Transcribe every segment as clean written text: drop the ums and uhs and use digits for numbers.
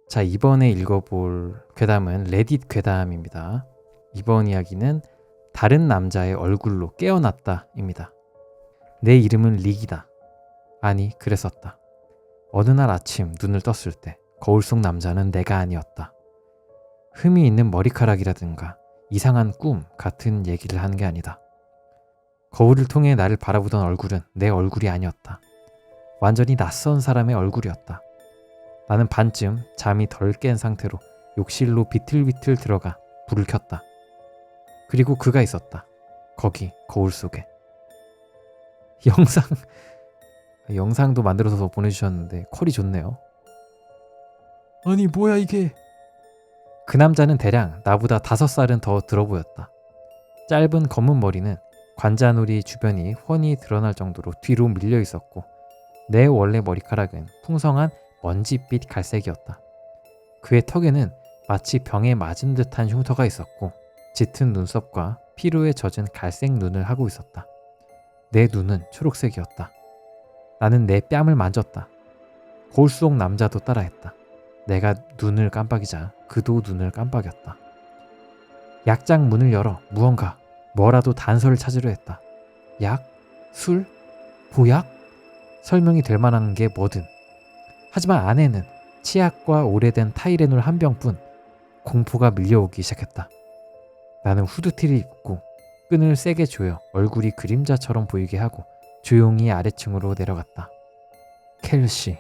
자, 이번에 읽어볼 괴담은 레딧 괴담입니다. 이번 이야기는 다른 남자의 얼굴로 깨어났다입니다. 내 이름은 릭이다. 아니, 그랬었다. 어느 날 아침 눈을 떴을 때 거울 속 남자는 내가 아니었다. 흠이 있는 머리카락이라든가 이상한 꿈 같은 얘기를 한 게 아니다. 거울을 통해 나를 바라보던 얼굴은 내 얼굴이 아니었다. 완전히 낯선 사람의 얼굴이었다. 나는 반쯤 잠이 덜 깬 상태로 욕실로 비틀비틀 들어가 불을 켰다. 그리고 그가 있었다. 거기 거울 속에. 영상도 만들어서 보내주셨는데 퀄이 좋네요. 아니 뭐야 이게. 그 남자는 대략 나보다 5살은 더 들어 보였다. 짧은 검은 머리는 관자놀이 주변이 훤히 드러날 정도로 뒤로 밀려 있었고 내 원래 머리카락은 풍성한 먼지빛 갈색이었다. 그의 턱에는 마치 병에 맞은 듯한 흉터가 있었고 짙은 눈썹과 피로에 젖은 갈색 눈을 하고 있었다. 내 눈은 초록색이었다. 나는 내 뺨을 만졌다. 거울 속 남자도 따라했다. 내가 눈을 깜빡이자 그도 눈을 깜빡였다. 약장 문을 열어 뭐라도 단서를 찾으려 했다. 약? 술? 보약? 설명이 될 만한 게 뭐든. 하지만 안에는 치약과 오래된 타이레놀 한 병뿐. 공포가 밀려오기 시작했다. 나는 후드티를 입고 끈을 세게 조여 얼굴이 그림자처럼 보이게 하고 조용히 아래층으로 내려갔다. 켈시,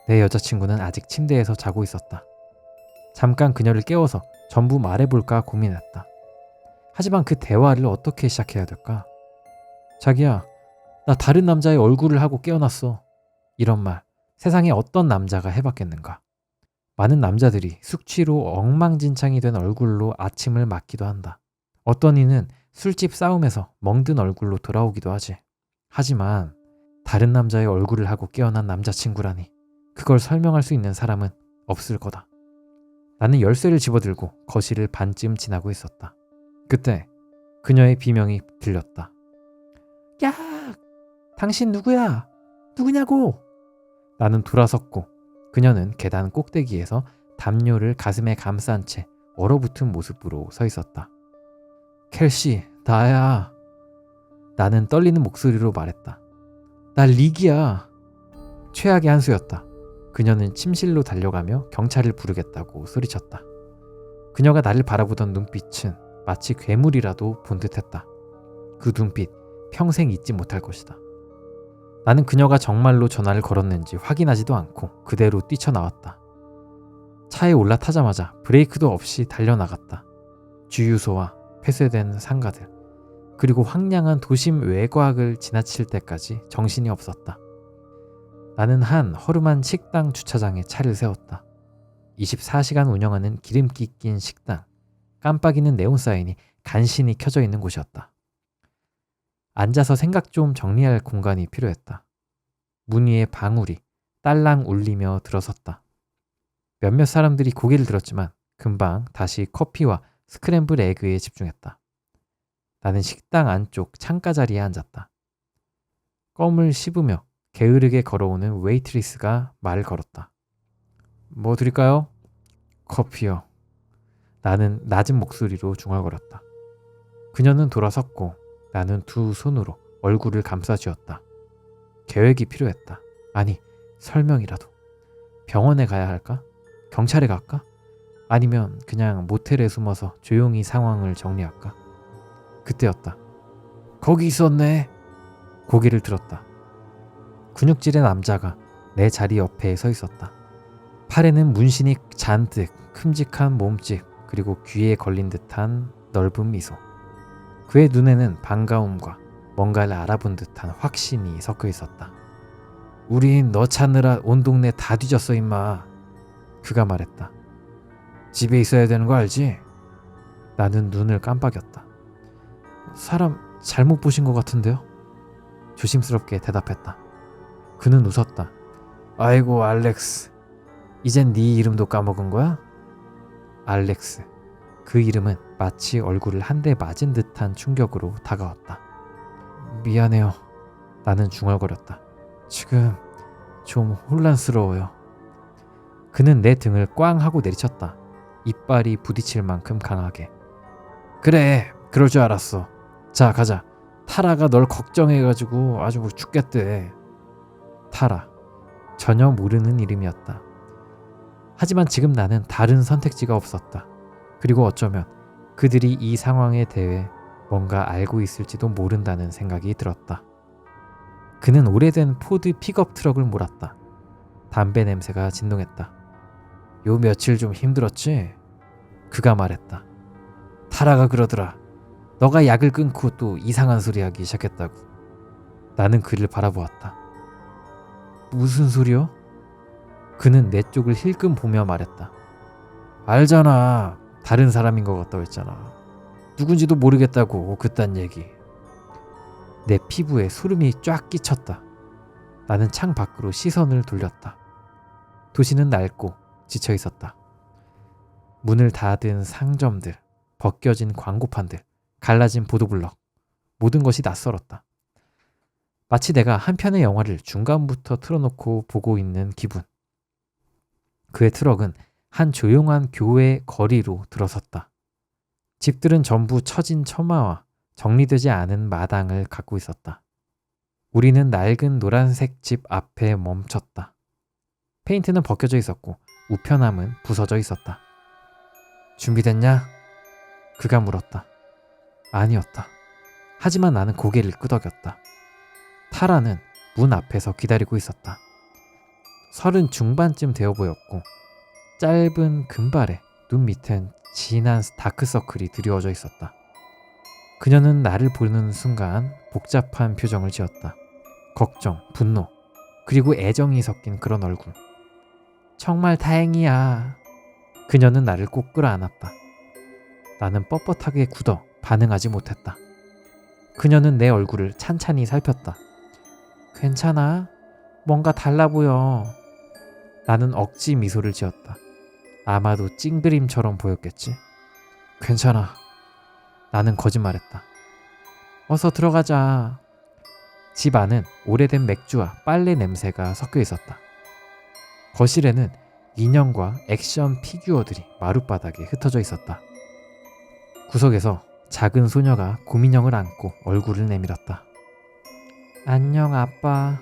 내 여자친구는 아직 침대에서 자고 있었다. 잠깐 그녀를 깨워서 전부 말해볼까 고민했다. 하지만 그 대화를 어떻게 시작해야 될까? 자기야, 나 다른 남자의 얼굴을 하고 깨어났어. 이런 말 세상에 어떤 남자가 해봤겠는가. 많은 남자들이 숙취로 엉망진창이 된 얼굴로 아침을 맞기도 한다. 어떤 이는 술집 싸움에서 멍든 얼굴로 돌아오기도 하지. 하지만 다른 남자의 얼굴을 하고 깨어난 남자친구라니 그걸 설명할 수 있는 사람은 없을 거다. 나는 열쇠를 집어들고 거실을 반쯤 지나고 있었다. 그때 그녀의 비명이 들렸다. 야! 당신 누구야? 누구냐고? 나는 돌아섰고 그녀는 계단 꼭대기에서 담요를 가슴에 감싼 채 얼어붙은 모습으로 서 있었다. 켈시, 나야. 나는 떨리는 목소리로 말했다. 나 릭이야. 최악의 한 수였다. 그녀는 침실로 달려가며 경찰을 부르겠다고 소리쳤다. 그녀가 나를 바라보던 눈빛은 마치 괴물이라도 본 듯했다. 그 눈빛 평생 잊지 못할 것이다. 나는 그녀가 정말로 전화를 걸었는지 확인하지도 않고 그대로 뛰쳐나왔다. 차에 올라타자마자 브레이크도 없이 달려나갔다. 주유소와 폐쇄된 상가들, 그리고 황량한 도심 외곽을 지나칠 때까지 정신이 없었다. 나는 한 허름한 식당 주차장에 차를 세웠다. 24시간 운영하는 기름기 낀 식당, 깜빡이는 네온 사인이 간신히 켜져 있는 곳이었다. 앉아서 생각 좀 정리할 공간이 필요했다. 문 위에 방울이 딸랑 울리며 들어섰다. 몇몇 사람들이 고개를 들었지만 금방 다시 커피와 스크램블 에그에 집중했다. 나는 식당 안쪽 창가 자리에 앉았다. 껌을 씹으며 게으르게 걸어오는 웨이트리스가 말을 걸었다. 뭐 드릴까요? 커피요. 나는 낮은 목소리로 중얼거렸다. 그녀는 돌아섰고 나는 두 손으로 얼굴을 감싸쥐었다. 계획이 필요했다. 아니, 설명이라도. 병원에 가야 할까? 경찰에 갈까? 아니면 그냥 모텔에 숨어서 조용히 상황을 정리할까? 그때였다. 거기 있었네. 고개를 들었다. 근육질의 남자가 내 자리 옆에 서 있었다. 팔에는 문신이 잔뜩, 큼직한 몸집, 그리고 귀에 걸린 듯한 넓은 미소. 그의 눈에는 반가움과 뭔가를 알아본 듯한 확신이 섞여 있었다. 우린 너 찾느라 온 동네 다 뒤졌어 임마. 그가 말했다. 집에 있어야 되는 거 알지? 나는 눈을 깜빡였다. 사람 잘못 보신 것 같은데요? 조심스럽게 대답했다. 그는 웃었다. 아이고 알렉스, 이젠 네 이름도 까먹은 거야? 알렉스. 그 이름은 마치 얼굴을 한 대 맞은 듯한 충격으로 다가왔다. 미안해요. 나는 중얼거렸다. 지금 좀 혼란스러워요. 그는 내 등을 꽝 하고 내리쳤다. 이빨이 부딪힐 만큼 강하게. 그래, 그럴 줄 알았어. 자, 가자. 타라가 널 걱정해가지고 아주 죽겠대. 타라. 전혀 모르는 이름이었다. 하지만 지금 나는 다른 선택지가 없었다. 그리고 어쩌면 그들이 이 상황에 대해 뭔가 알고 있을지도 모른다는 생각이 들었다. 그는 오래된 포드 픽업 트럭을 몰았다. 담배 냄새가 진동했다. 요 며칠 좀 힘들었지? 그가 말했다. 타라가 그러더라. 너가 약을 끊고 또 이상한 소리 하기 시작했다고. 나는 그를 바라보았다. 무슨 소리요? 그는 내 쪽을 힐끔 보며 말했다. 알잖아. 다른 사람인 것 같다고 했잖아. 누군지도 모르겠다고 그딴 얘기. 내 피부에 소름이 쫙 끼쳤다. 나는 창 밖으로 시선을 돌렸다. 도시는 낡고 지쳐 있었다. 문을 닫은 상점들, 벗겨진 광고판들, 갈라진 보도블럭, 모든 것이 낯설었다. 마치 내가 한 편의 영화를 중간부터 틀어놓고 보고 있는 기분. 그의 트럭은 한 조용한 교외 거리로 들어섰다. 집들은 전부 처진 처마와 정리되지 않은 마당을 갖고 있었다. 우리는 낡은 노란색 집 앞에 멈췄다. 페인트는 벗겨져 있었고 우편함은 부서져 있었다. 준비됐냐? 그가 물었다. 아니었다. 하지만 나는 고개를 끄덕였다. 타라는 문 앞에서 기다리고 있었다. 30 중반쯤 되어 보였고 짧은 금발에 눈 밑엔 진한 다크서클이 드리워져 있었다. 그녀는 나를 보는 순간 복잡한 표정을 지었다. 걱정, 분노, 그리고 애정이 섞인 그런 얼굴. 정말 다행이야. 그녀는 나를 꼭 끌어안았다. 나는 뻣뻣하게 굳어 반응하지 못했다. 그녀는 내 얼굴을 찬찬히 살폈다. 괜찮아? 뭔가 달라 보여. 나는 억지 미소를 지었다. 아마도 찡그림처럼 보였겠지? 괜찮아. 나는 거짓말했다. 어서 들어가자. 집 안은 오래된 맥주와 빨래 냄새가 섞여 있었다. 거실에는 인형과 액션 피규어들이 마룻바닥에 흩어져 있었다. 구석에서 작은 소녀가 곰인형을 안고 얼굴을 내밀었다. 안녕 아빠.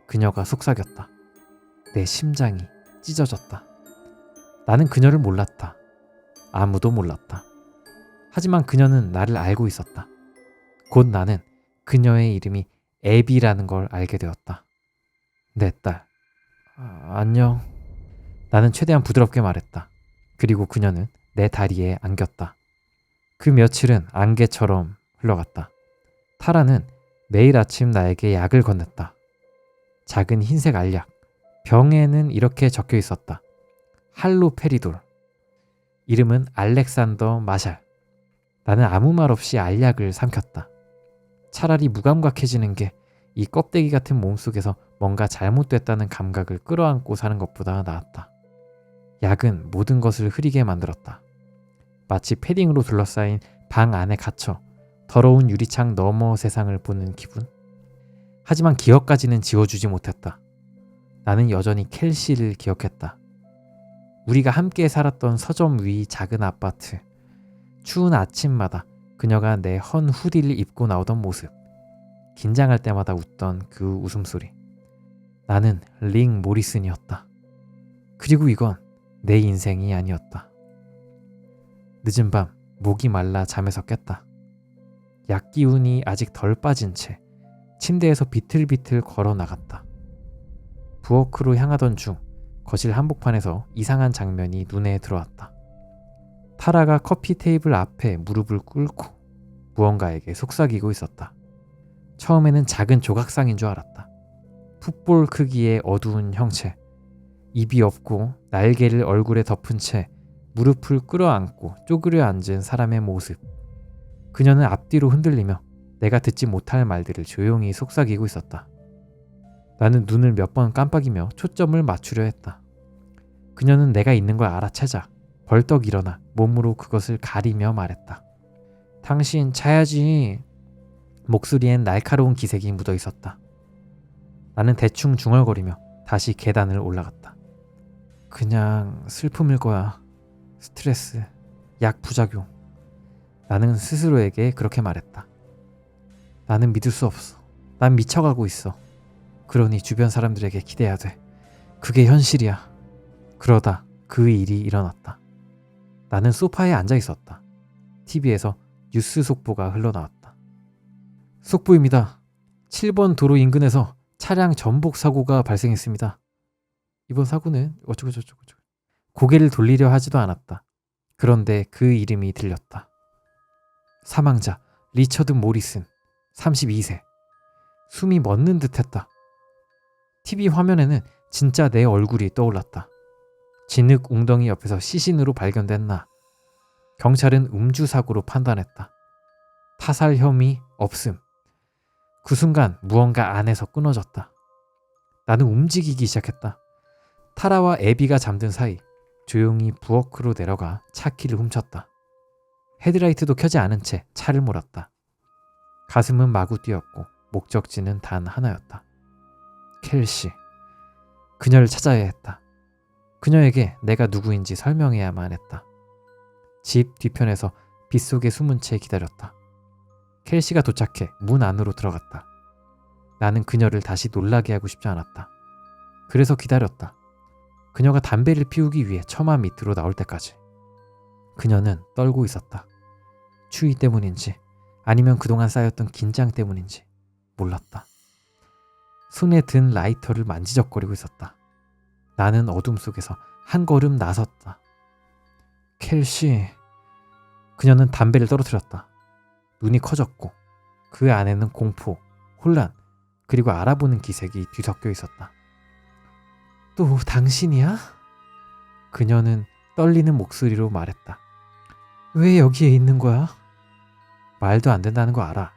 그녀가 속삭였다. 내 심장이 찢어졌다. 나는 그녀를 몰랐다. 아무도 몰랐다. 하지만 그녀는 나를 알고 있었다. 곧 나는 그녀의 이름이 애비라는 걸 알게 되었다. 내 딸. 안녕. 나는 최대한 부드럽게 말했다. 그리고 그녀는 내 다리에 안겼다. 그 며칠은 안개처럼 흘러갔다. 타라는 매일 아침 나에게 약을 건넸다. 작은 흰색 알약. 병에는 이렇게 적혀 있었다. 할로페리돌. 이름은 알렉산더 마샬. 나는 아무 말 없이 알약을 삼켰다. 차라리 무감각해지는 게 이 껍데기 같은 몸속에서 뭔가 잘못됐다는 감각을 끌어안고 사는 것보다 나았다. 약은 모든 것을 흐리게 만들었다. 마치 패딩으로 둘러싸인 방 안에 갇혀 더러운 유리창 너머 세상을 보는 기분. 하지만 기억까지는 지워주지 못했다. 나는 여전히 켈시를 기억했다. 우리가 함께 살았던 서점 위 작은 아파트. 추운 아침마다 그녀가 내 헌 후디를 입고 나오던 모습. 긴장할 때마다 웃던 그 웃음소리. 나는 링 모리슨이었다. 그리고 이건 내 인생이 아니었다. 늦은 밤 목이 말라 잠에서 깼다. 약 기운이 아직 덜 빠진 채 침대에서 비틀비틀 걸어 나갔다. 부엌으로 향하던 중 거실 한복판에서 이상한 장면이 눈에 들어왔다. 타라가 커피 테이블 앞에 무릎을 꿇고 무언가에게 속삭이고 있었다. 처음에는 작은 조각상인 줄 알았다. 풋볼 크기의 어두운 형체, 입이 없고 날개를 얼굴에 덮은 채 무릎을 끌어안고 쪼그려 앉은 사람의 모습. 그녀는 앞뒤로 흔들리며 내가 듣지 못할 말들을 조용히 속삭이고 있었다. 나는 눈을 몇 번 깜빡이며 초점을 맞추려 했다. 그녀는 내가 있는 걸 알아채자 벌떡 일어나 몸으로 그것을 가리며 말했다. 당신 자야지. 목소리엔 날카로운 기색이 묻어 있었다. 나는 대충 중얼거리며 다시 계단을 올라갔다. 그냥 슬픔일 거야. 스트레스, 약 부작용. 나는 스스로에게 그렇게 말했다. 나는 믿을 수 없어. 난 미쳐가고 있어. 그러니 주변 사람들에게 기대야 돼. 그게 현실이야. 그러다 그 일이 일어났다. 나는 소파에 앉아 있었다. TV에서 뉴스 속보가 흘러나왔다. 속보입니다. 7번 도로 인근에서 차량 전복 사고가 발생했습니다. 이번 사고는 어쩌고저쩌고. 고개를 돌리려 하지도 않았다. 그런데 그 이름이 들렸다. 사망자 리처드 모리슨 32세. 숨이 멎는 듯했다. TV 화면에는 진짜 내 얼굴이 떠올랐다. 진흙 웅덩이 옆에서 시신으로 발견된 나. 경찰은 음주사고로 판단했다. 타살 혐의 없음. 그 순간 무언가 안에서 끊어졌다. 나는 움직이기 시작했다. 타라와 애비가 잠든 사이 조용히 부엌으로 내려가 차 키를 훔쳤다. 헤드라이트도 켜지 않은 채 차를 몰았다. 가슴은 마구 뛰었고 목적지는 단 하나였다. 켈시. 그녀를 찾아야 했다. 그녀에게 내가 누구인지 설명해야만 했다. 집 뒤편에서 빗속에 숨은 채 기다렸다. 켈시가 도착해 문 안으로 들어갔다. 나는 그녀를 다시 놀라게 하고 싶지 않았다. 그래서 기다렸다. 그녀가 담배를 피우기 위해 처마 밑으로 나올 때까지. 그녀는 떨고 있었다. 추위 때문인지 아니면 그동안 쌓였던 긴장 때문인지 몰랐다. 손에 든 라이터를 만지작거리고 있었다. 나는 어둠 속에서 한 걸음 나섰다. 켈시. 그녀는 담배를 떨어뜨렸다. 눈이 커졌고 그 안에는 공포, 혼란, 그리고 알아보는 기색이 뒤섞여 있었다. 또 당신이야? 그녀는 떨리는 목소리로 말했다. 왜 여기에 있는 거야? 말도 안 된다는 거 알아.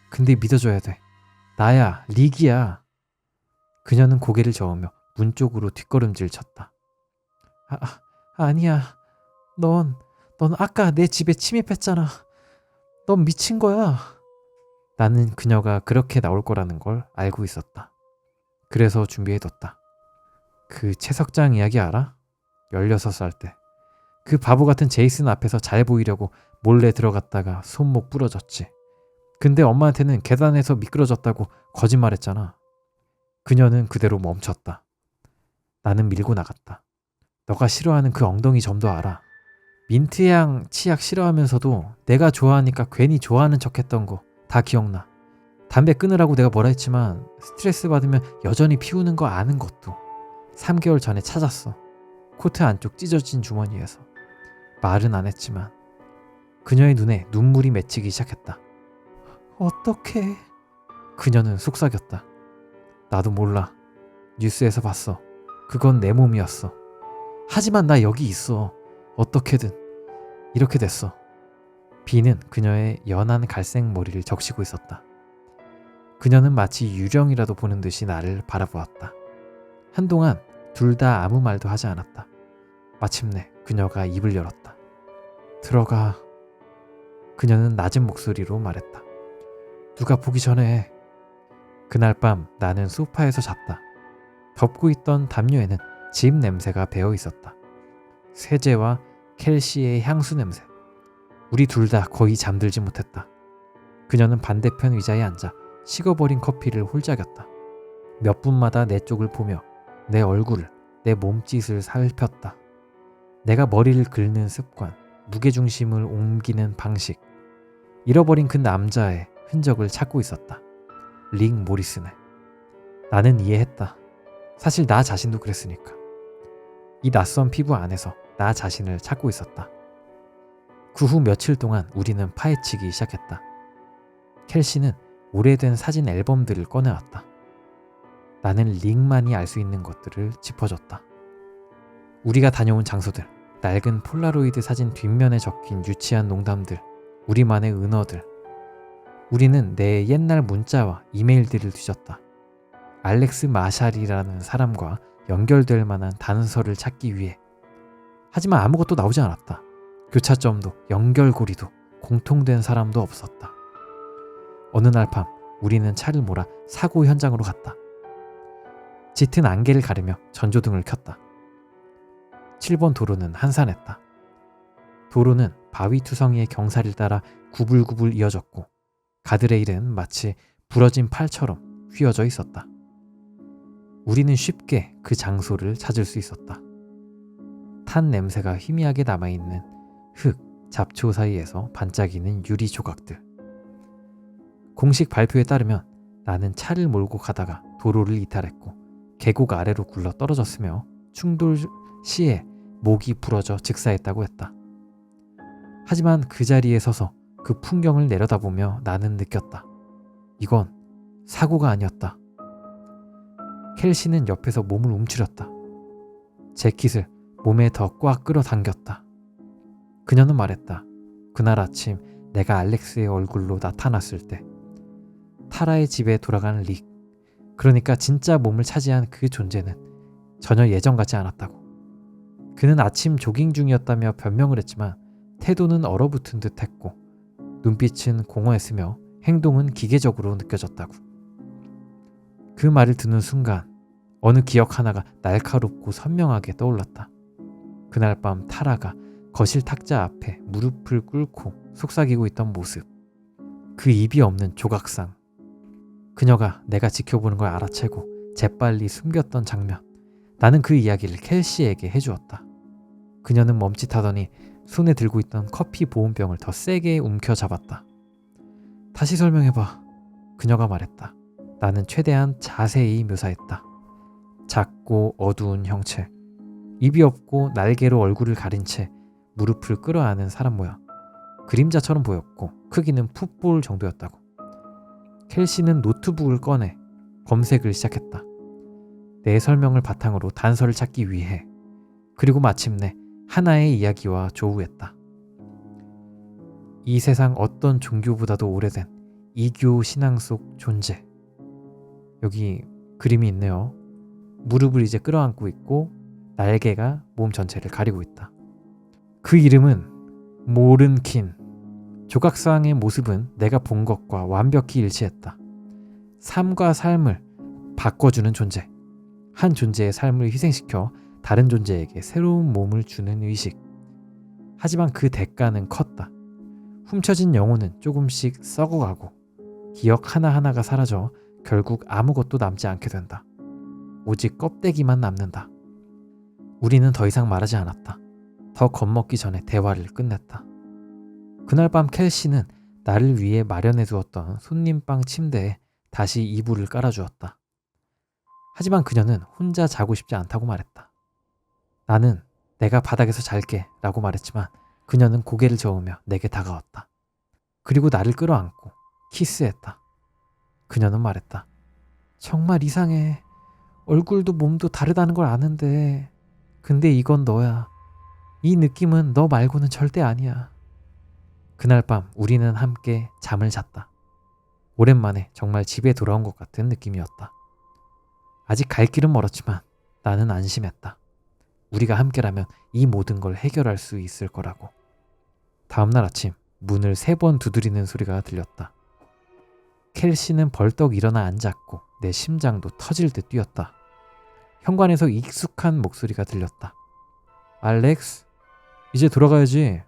근데 믿어줘야 돼. 나야, 릭이야. 그녀는 고개를 저으며 문 쪽으로 뒷걸음질 쳤다. 아니야. 넌 아까 내 집에 침입했잖아. 넌 미친 거야. 나는 그녀가 그렇게 나올 거라는 걸 알고 있었다. 그래서 준비해뒀다. 그 채석장 이야기 알아? 16살 때. 그 바보 같은 제이슨 앞에서 잘 보이려고 몰래 들어갔다가 손목 부러졌지. 근데 엄마한테는 계단에서 미끄러졌다고 거짓말했잖아. 그녀는 그대로 멈췄다. 나는 밀고 나갔다. 너가 싫어하는 그 엉덩이 점도 알아. 민트향 치약 싫어하면서도 내가 좋아하니까 괜히 좋아하는 척했던 거 다 기억나. 담배 끊으라고 내가 뭐라 했지만 스트레스 받으면 여전히 피우는 거 아는 것도 3개월 전에 찾았어. 코트 안쪽 찢어진 주머니에서. 말은 안 했지만 그녀의 눈에 눈물이 맺히기 시작했다. 어떡해. 그녀는 속삭였다. 나도 몰라. 뉴스에서 봤어. 그건 내 몸이었어. 하지만 나 여기 있어. 어떻게든. 이렇게 됐어. 비는 그녀의 연한 갈색 머리를 적시고 있었다. 그녀는 마치 유령이라도 보는 듯이 나를 바라보았다. 한동안 둘 다 아무 말도 하지 않았다. 마침내 그녀가 입을 열었다. 들어가. 그녀는 낮은 목소리로 말했다. 누가 보기 전에. 그날 밤 나는 소파에서 잤다. 덮고 있던 담요에는 집 냄새가 배어 있었다. 세제와 켈시의 향수 냄새. 우리 둘 다 거의 잠들지 못했다. 그녀는 반대편 의자에 앉아 식어버린 커피를 홀짝였다. 몇 분마다 내 쪽을 보며 내 얼굴을, 내 몸짓을 살폈다. 내가 머리를 긁는 습관, 무게중심을 옮기는 방식, 잃어버린 그 남자의 흔적을 찾고 있었다. 릭 모리슨을. 나는 이해했다. 사실 나 자신도 그랬으니까. 이 낯선 피부 안에서 나 자신을 찾고 있었다. 그 후 며칠 동안 우리는 파헤치기 시작했다. 켈시는 오래된 사진 앨범들을 꺼내왔다. 나는 릭만이 알 수 있는 것들을 짚어줬다. 우리가 다녀온 장소들, 낡은 폴라로이드 사진 뒷면에 적힌 유치한 농담들, 우리만의 은어들. 우리는 내 옛날 문자와 이메일들을 뒤졌다. 알렉스 마샬이라는 사람과 연결될 만한 단서를 찾기 위해. 하지만 아무것도 나오지 않았다. 교차점도 연결고리도 공통된 사람도 없었다. 어느 날 밤 우리는 차를 몰아 사고 현장으로 갔다. 짙은 안개를 가르며 전조등을 켰다. 7번 도로는 한산했다. 도로는 바위 투성이의 경사를 따라 구불구불 이어졌고 가드레일은 마치 부러진 팔처럼 휘어져 있었다. 우리는 쉽게 그 장소를 찾을 수 있었다. 탄 냄새가 희미하게 남아있는 흙, 잡초 사이에서 반짝이는 유리 조각들. 공식 발표에 따르면 나는 차를 몰고 가다가 도로를 이탈했고 계곡 아래로 굴러 떨어졌으며 충돌 시에 목이 부러져 즉사했다고 했다. 하지만 그 자리에 서서 그 풍경을 내려다보며 나는 느꼈다. 이건 사고가 아니었다. 켈시는 옆에서 몸을 움츠렸다. 재킷을 몸에 더 꽉 끌어당겼다. 그녀는 말했다. 그날 아침 내가 알렉스의 얼굴로 나타났을 때 타라의 집에 돌아가는 릭, 그러니까 진짜 몸을 차지한 그 존재는 전혀 예전 같지 않았다고. 그는 아침 조깅 중이었다며 변명을 했지만 태도는 얼어붙은 듯 했고 눈빛은 공허했으며 행동은 기계적으로 느껴졌다고. 그 말을 듣는 순간 어느 기억 하나가 날카롭고 선명하게 떠올랐다. 그날 밤 타라가 거실 탁자 앞에 무릎을 꿇고 속삭이고 있던 모습. 그 입이 없는 조각상. 그녀가 내가 지켜보는 걸 알아채고 재빨리 숨겼던 장면. 나는 그 이야기를 켈시에게 해주었다. 그녀는 멈칫하더니 손에 들고 있던 커피 보온병을 더 세게 움켜잡았다. 다시 설명해봐. 그녀가 말했다. 나는 최대한 자세히 묘사했다. 작고 어두운 형체, 입이 없고 날개로 얼굴을 가린 채 무릎을 끌어안은 사람 모양. 그림자처럼 보였고 크기는 풋볼 정도였다고. 켈시는 노트북을 꺼내 검색을 시작했다. 내 설명을 바탕으로 단서를 찾기 위해. 그리고 마침내 하나의 이야기와 조우했다. 이 세상 어떤 종교보다도 오래된 이교 신앙 속 존재. 여기 그림이 있네요. 무릎을 이제 끌어안고 있고 날개가 몸 전체를 가리고 있다. 그 이름은 모른킨. 조각상의 모습은 내가 본 것과 완벽히 일치했다. 삶과 삶을 바꿔주는 존재. 한 존재의 삶을 희생시켜 다른 존재에게 새로운 몸을 주는 의식. 하지만 그 대가는 컸다. 훔쳐진 영혼은 조금씩 썩어가고 기억 하나하나가 사라져 결국 아무것도 남지 않게 된다. 오직 껍데기만 남는다. 우리는 더 이상 말하지 않았다. 더 겁먹기 전에 대화를 끝냈다. 그날 밤 켈시는 나를 위해 마련해 두었던 손님방 침대에 다시 이불을 깔아주었다. 하지만 그녀는 혼자 자고 싶지 않다고 말했다. 나는 내가 바닥에서 잘게 라고 말했지만 그녀는 고개를 저으며 내게 다가왔다. 그리고 나를 끌어안고 키스했다. 그녀는 말했다. 정말 이상해. 얼굴도 몸도 다르다는 걸 아는데 근데 이건 너야. 이 느낌은 너 말고는 절대 아니야. 그날 밤 우리는 함께 잠을 잤다. 오랜만에 정말 집에 돌아온 것 같은 느낌이었다. 아직 갈 길은 멀었지만 나는 안심했다. 우리가 함께라면 이 모든 걸 해결할 수 있을 거라고. 다음날 아침 문을 3번 두드리는 소리가 들렸다. 켈시는 벌떡 일어나 앉았고 내 심장도 터질 듯 뛰었다. 현관에서 익숙한 목소리가 들렸다. 알렉스, 이제 돌아가야지.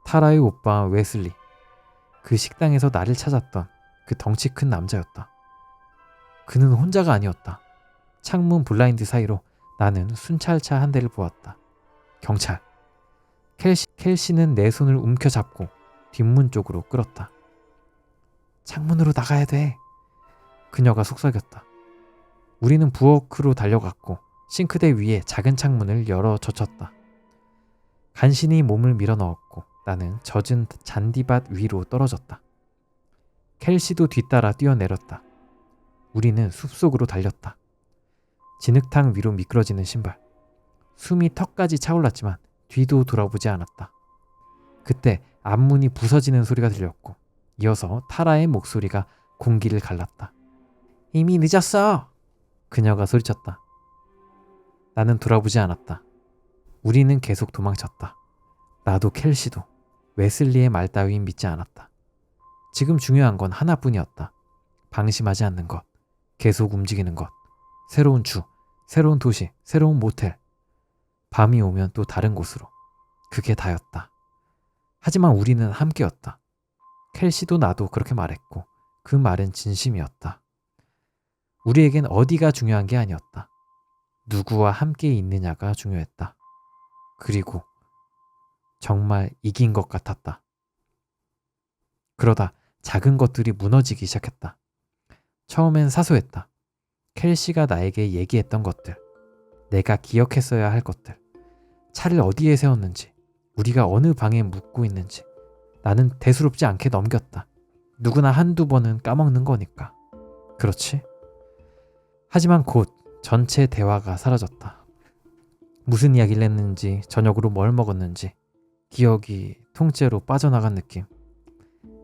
타라의 오빠 웨슬리. 그 식당에서 나를 찾았던 그 덩치 큰 남자였다. 그는 혼자가 아니었다. 창문 블라인드 사이로 나는 순찰차 한 대를 보았다. 경찰. 켈시는 내 손을 움켜잡고 뒷문 쪽으로 끌었다. 창문으로 나가야 돼. 그녀가 속삭였다. 우리는 부엌으로 달려갔고 싱크대 위에 작은 창문을 열어 젖혔다. 간신히 몸을 밀어넣었고 나는 젖은 잔디밭 위로 떨어졌다. 켈시도 뒤따라 뛰어내렸다. 우리는 숲속으로 달렸다. 진흙탕 위로 미끄러지는 신발. 숨이 턱까지 차올랐지만 뒤도 돌아보지 않았다. 그때 앞문이 부서지는 소리가 들렸고 이어서 타라의 목소리가 공기를 갈랐다. 이미 늦었어. 그녀가 소리쳤다. 나는 돌아보지 않았다. 우리는 계속 도망쳤다. 나도 켈시도 웨슬리의 말 따윈 믿지 않았다. 지금 중요한 건 하나뿐이었다. 방심하지 않는 것, 계속 움직이는 것, 새로운 주, 새로운 도시, 새로운 모텔. 밤이 오면 또 다른 곳으로. 그게 다였다. 하지만 우리는 함께였다. 켈시도 나도 그렇게 말했고 그 말은 진심이었다. 우리에겐 어디가 중요한 게 아니었다. 누구와 함께 있느냐가 중요했다. 그리고 정말 이긴 것 같았다. 그러다 작은 것들이 무너지기 시작했다. 처음엔 사소했다. 켈시가 나에게 얘기했던 것들, 내가 기억했어야 할 것들, 차를 어디에 세웠는지, 우리가 어느 방에 묵고 있는지. 나는 대수롭지 않게 넘겼다. 누구나 한두 번은 까먹는 거니까. 그렇지? 하지만 곧 전체 대화가 사라졌다. 무슨 이야기를 했는지, 저녁으로 뭘 먹었는지 기억이 통째로 빠져나간 느낌.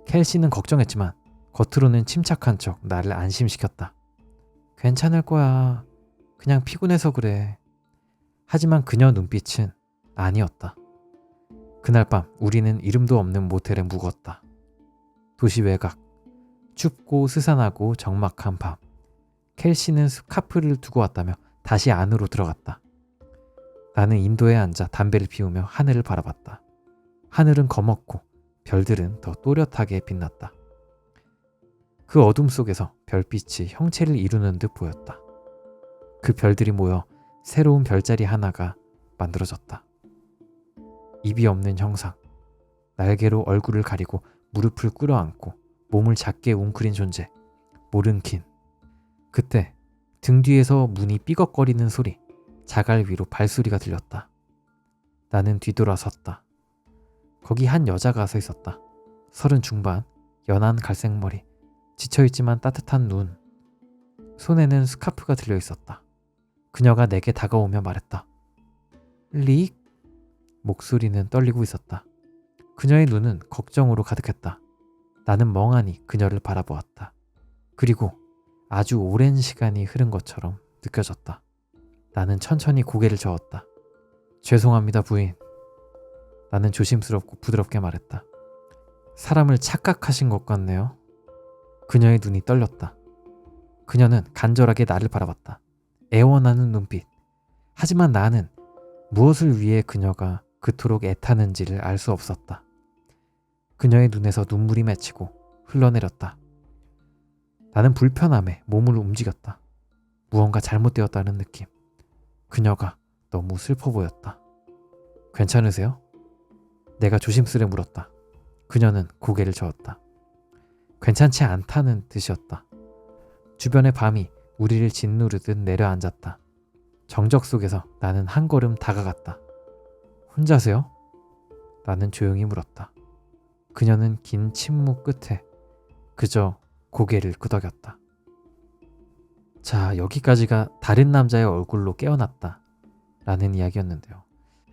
켈시는 걱정했지만 겉으로는 침착한 척 나를 안심시켰다. 괜찮을 거야. 그냥 피곤해서 그래. 하지만 그녀 눈빛은 아니었다. 그날 밤 우리는 이름도 없는 모텔에 묵었다. 도시 외곽, 춥고 스산하고 적막한 밤. 켈시는 스카프를 두고 왔다며 다시 안으로 들어갔다. 나는 인도에 앉아 담배를 피우며 하늘을 바라봤다. 하늘은 검었고 별들은 더 또렷하게 빛났다. 그 어둠 속에서 별빛이 형체를 이루는 듯 보였다. 그 별들이 모여 새로운 별자리 하나가 만들어졌다. 입이 없는 형상, 날개로 얼굴을 가리고 무릎을 꿇어안고 몸을 작게 웅크린 존재, 모른킨. 그때 등 뒤에서 문이 삐걱거리는 소리, 자갈 위로 발소리가 들렸다. 나는 뒤돌아섰다. 거기 한 여자가 서 있었다. 30 중반, 연한 갈색머리, 지쳐있지만 따뜻한 눈, 손에는 스카프가 들려 있었다. 그녀가 내게 다가오며 말했다. 릭? 목소리는 떨리고 있었다. 그녀의 눈은 걱정으로 가득했다. 나는 멍하니 그녀를 바라보았다. 그리고 아주 오랜 시간이 흐른 것처럼 느껴졌다. 나는 천천히 고개를 저었다. 죄송합니다, 부인. 나는 조심스럽고 부드럽게 말했다. 사람을 착각하신 것 같네요. 그녀의 눈이 떨렸다. 그녀는 간절하게 나를 바라봤다. 애원하는 눈빛. 하지만 나는 무엇을 위해 그녀가 그토록 애타는지를 알 수 없었다. 그녀의 눈에서 눈물이 맺히고 흘러내렸다. 나는 불편함에 몸을 움직였다. 무언가 잘못되었다는 느낌. 그녀가 너무 슬퍼 보였다. 괜찮으세요? 내가 조심스레 물었다. 그녀는 고개를 저었다. 괜찮지 않다는 뜻이었다. 주변의 밤이 우리를 짓누르듯 내려앉았다. 정적 속에서 나는 한 걸음 다가갔다. 혼자세요? 나는 조용히 물었다. 그녀는 긴 침묵 끝에 그저 고개를 끄덕였다. 자, 여기까지가 다른 남자의 얼굴로 깨어났다 라는 이야기였는데요.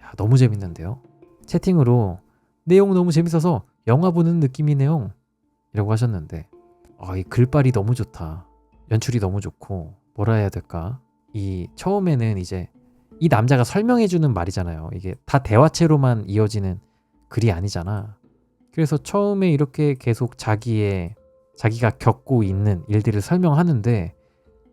야, 너무 재밌는데요. 채팅으로 내용 너무 재밌어서 영화 보는 느낌이네요 이라고 하셨는데, 이 글빨이 너무 좋다. 연출이 너무 좋고, 뭐라 해야 될까, 이 처음에는 이제 이 남자가 설명해주는 말이잖아요. 이게 다 대화체로만 이어지는 글이 아니잖아. 그래서 처음에 이렇게 계속 자기가 겪고 있는 일들을 설명하는데,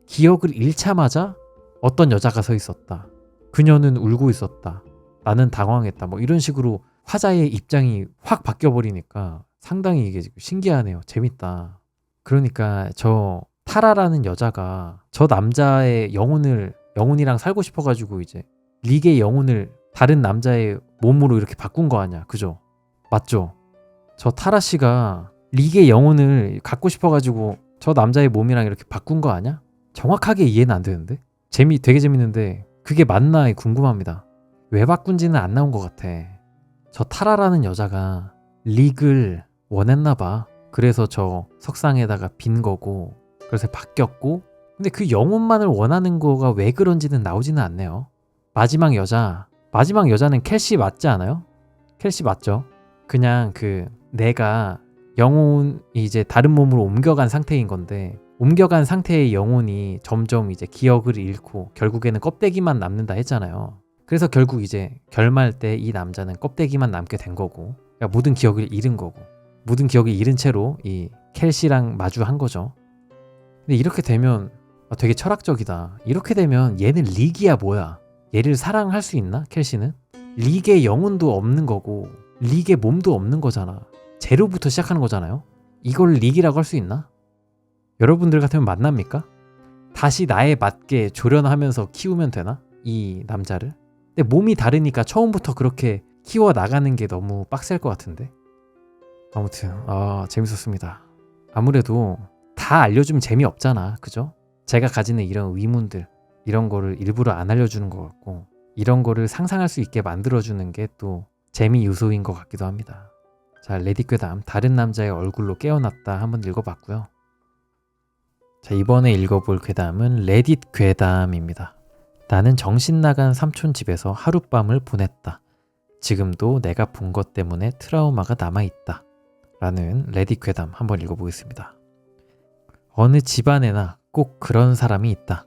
기억을 잃자마자 어떤 여자가 서 있었다, 그녀는 울고 있었다, 나는 당황했다, 뭐 이런 식으로 화자의 입장이 확 바뀌어버리니까 상당히 이게 신기하네요. 재밌다. 그러니까 저 타라라는 여자가 저 남자의 영혼이랑 살고 싶어가지고 이제 릭의 영혼을 다른 남자의 몸으로 이렇게 바꾼 거 아니야. 그죠? 맞죠? 저 타라 씨가 릭의 영혼을 갖고 싶어가지고 저 남자의 몸이랑 이렇게 바꾼 거 아니야? 정확하게 이해는 안 되는데? 되게 재밌는데 그게 맞나 궁금합니다. 왜 바꾼지는 안 나온 것 같아. 저 타라라는 여자가 릭을 원했나 봐. 그래서 저 석상에다가 빈 거고, 그래서 바뀌었고, 근데 그 영혼만을 원하는 거가 왜 그런지는 나오지는 않네요. 마지막 여자는 켈시 맞지 않아요? 켈시 맞죠? 그냥 내가 영혼이 이제 다른 몸으로 옮겨간 상태인 건데, 옮겨간 상태의 영혼이 점점 이제 기억을 잃고 결국에는 껍데기만 남는다 했잖아요. 그래서 결국 이제 결말 때 이 남자는 껍데기만 남게 된 거고, 그러니까 모든 기억을 잃은 거고, 모든 기억을 잃은 채로 이 켈시랑 마주한 거죠. 근데 이렇게 되면 되게 철학적이다. 이렇게 되면 얘는 릭이야 뭐야? 얘를 사랑할 수 있나? 켈시는? 릭의 영혼도 없는 거고 릭의 몸도 없는 거잖아. 제로부터 시작하는 거잖아요. 이걸 릭이라고 할 수 있나? 여러분들 같으면 만납니까? 다시 나에 맞게 조련하면서 키우면 되나? 이 남자를? 근데 몸이 다르니까 처음부터 그렇게 키워 나가는 게 너무 빡셀 것 같은데. 아무튼 재밌었습니다. 아무래도 다 알려주면 재미없잖아. 그죠? 제가 가지는 이런 의문들, 이런 거를 일부러 안 알려주는 것 같고, 이런 거를 상상할 수 있게 만들어주는 게 또 재미 요소인 것 같기도 합니다. 자, 레딧 괴담 다른 남자의 얼굴로 깨어났다 한번 읽어봤고요. 자, 이번에 읽어볼 괴담은 레딧 괴담입니다. 나는 정신 나간 삼촌 집에서 하룻밤을 보냈다. 지금도 내가 본 것 때문에 트라우마가 남아있다. 라는 레딧 괴담 한번 읽어보겠습니다. 어느 집안에나 꼭 그런 사람이 있다.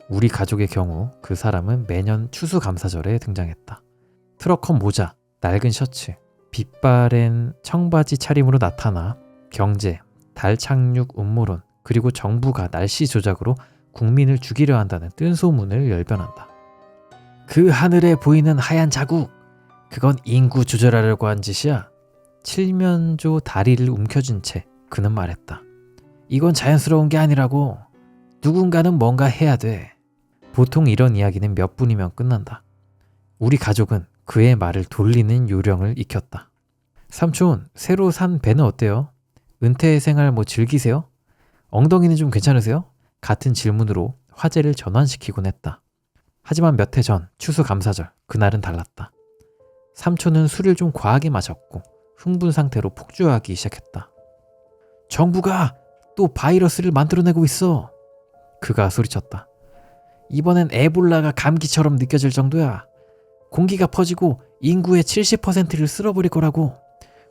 우리 가족의 경우 그 사람은 매년 추수감사절에 등장했다. 트럭커 모자, 낡은 셔츠, 빛바랜 청바지 차림으로 나타나 경제, 달 착륙 음모론, 그리고 정부가 날씨 조작으로 국민을 죽이려 한다는 뜬소문을 열변한다. 그 하늘에 보이는 하얀 자국, 그건 인구 조절하려고 한 짓이야. 칠면조 다리를 움켜쥔 채 그는 말했다. 이건 자연스러운 게 아니라고. 누군가는 뭔가 해야 돼. 보통 이런 이야기는 몇 분이면 끝난다. 우리 가족은 그의 말을 돌리는 요령을 익혔다. 삼촌, 새로 산 배는 어때요? 은퇴 생활 즐기세요? 엉덩이는 좀 괜찮으세요? 같은 질문으로 화제를 전환시키곤 했다. 하지만 몇 해 전 추수감사절, 그날은 달랐다. 삼촌은 술을 좀 과하게 마셨고 흥분 상태로 폭주하기 시작했다. 정부가 또 바이러스를 만들어내고 있어. 그가 소리쳤다. 이번엔 에볼라가 감기처럼 느껴질 정도야. 공기가 퍼지고 인구의 70%를 쓸어버릴 거라고.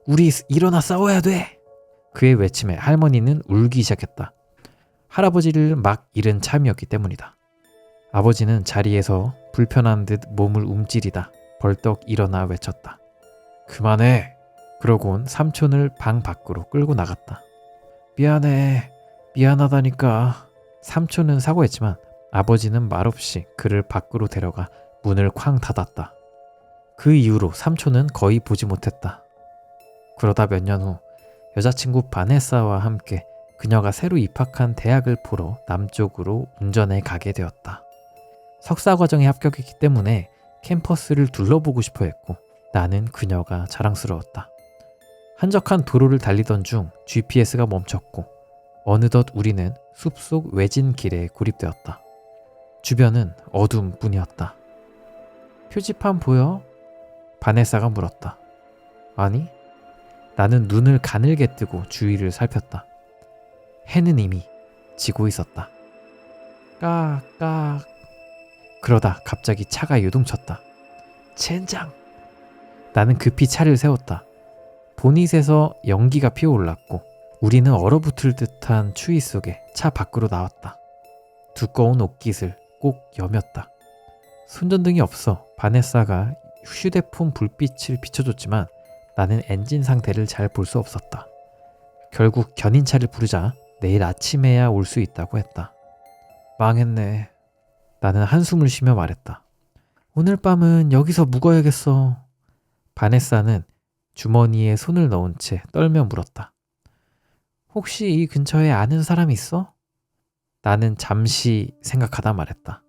우리 일어나 싸워야 돼. 그의 외침에 할머니는 울기 시작했다. 할아버지를 막 잃은 참이었기 때문이다. 아버지는 자리에서 불편한 듯 몸을 움츠리다 벌떡 일어나 외쳤다. 그만해. 그러곤 삼촌을 방 밖으로 끌고 나갔다. 미안해. 미안하다니까. 삼촌은 사과했지만 아버지는 말없이 그를 밖으로 데려가 문을 쾅 닫았다. 그 이후로 삼촌은 거의 보지 못했다. 그러다 몇 년 후 여자친구 바네사와 함께 그녀가 새로 입학한 대학을 보러 남쪽으로 운전해 가게 되었다. 석사과정에 합격했기 때문에 캠퍼스를 둘러보고 싶어 했고 나는 그녀가 자랑스러웠다. 한적한 도로를 달리던 중 GPS가 멈췄고 어느덧 우리는 숲속 외진 길에 고립되었다. 주변은 어둠뿐이었다. 표지판 보여? 바네사가 물었다. 아니? 나는 눈을 가늘게 뜨고 주위를 살폈다. 해는 이미 지고 있었다. 깍깍. 그러다 갑자기 차가 요동쳤다. 젠장! 나는 급히 차를 세웠다. 보닛에서 연기가 피어올랐고 우리는 얼어붙을 듯한 추위 속에 차 밖으로 나왔다. 두꺼운 옷깃을 꼭 여몄다. 손전등이 없어 바네사가 휴대폰 불빛을 비춰줬지만 나는 엔진 상태를 잘 볼 수 없었다. 결국 견인차를 부르자 내일 아침에야 올 수 있다고 했다. 망했네. 나는 한숨을 쉬며 말했다. 오늘 밤은 여기서 묵어야겠어. 바네사는 주머니에 손을 넣은 채 떨며 물었다. 혹시 이 근처에 아는 사람 있어? 나는 잠시 생각하다 말했다.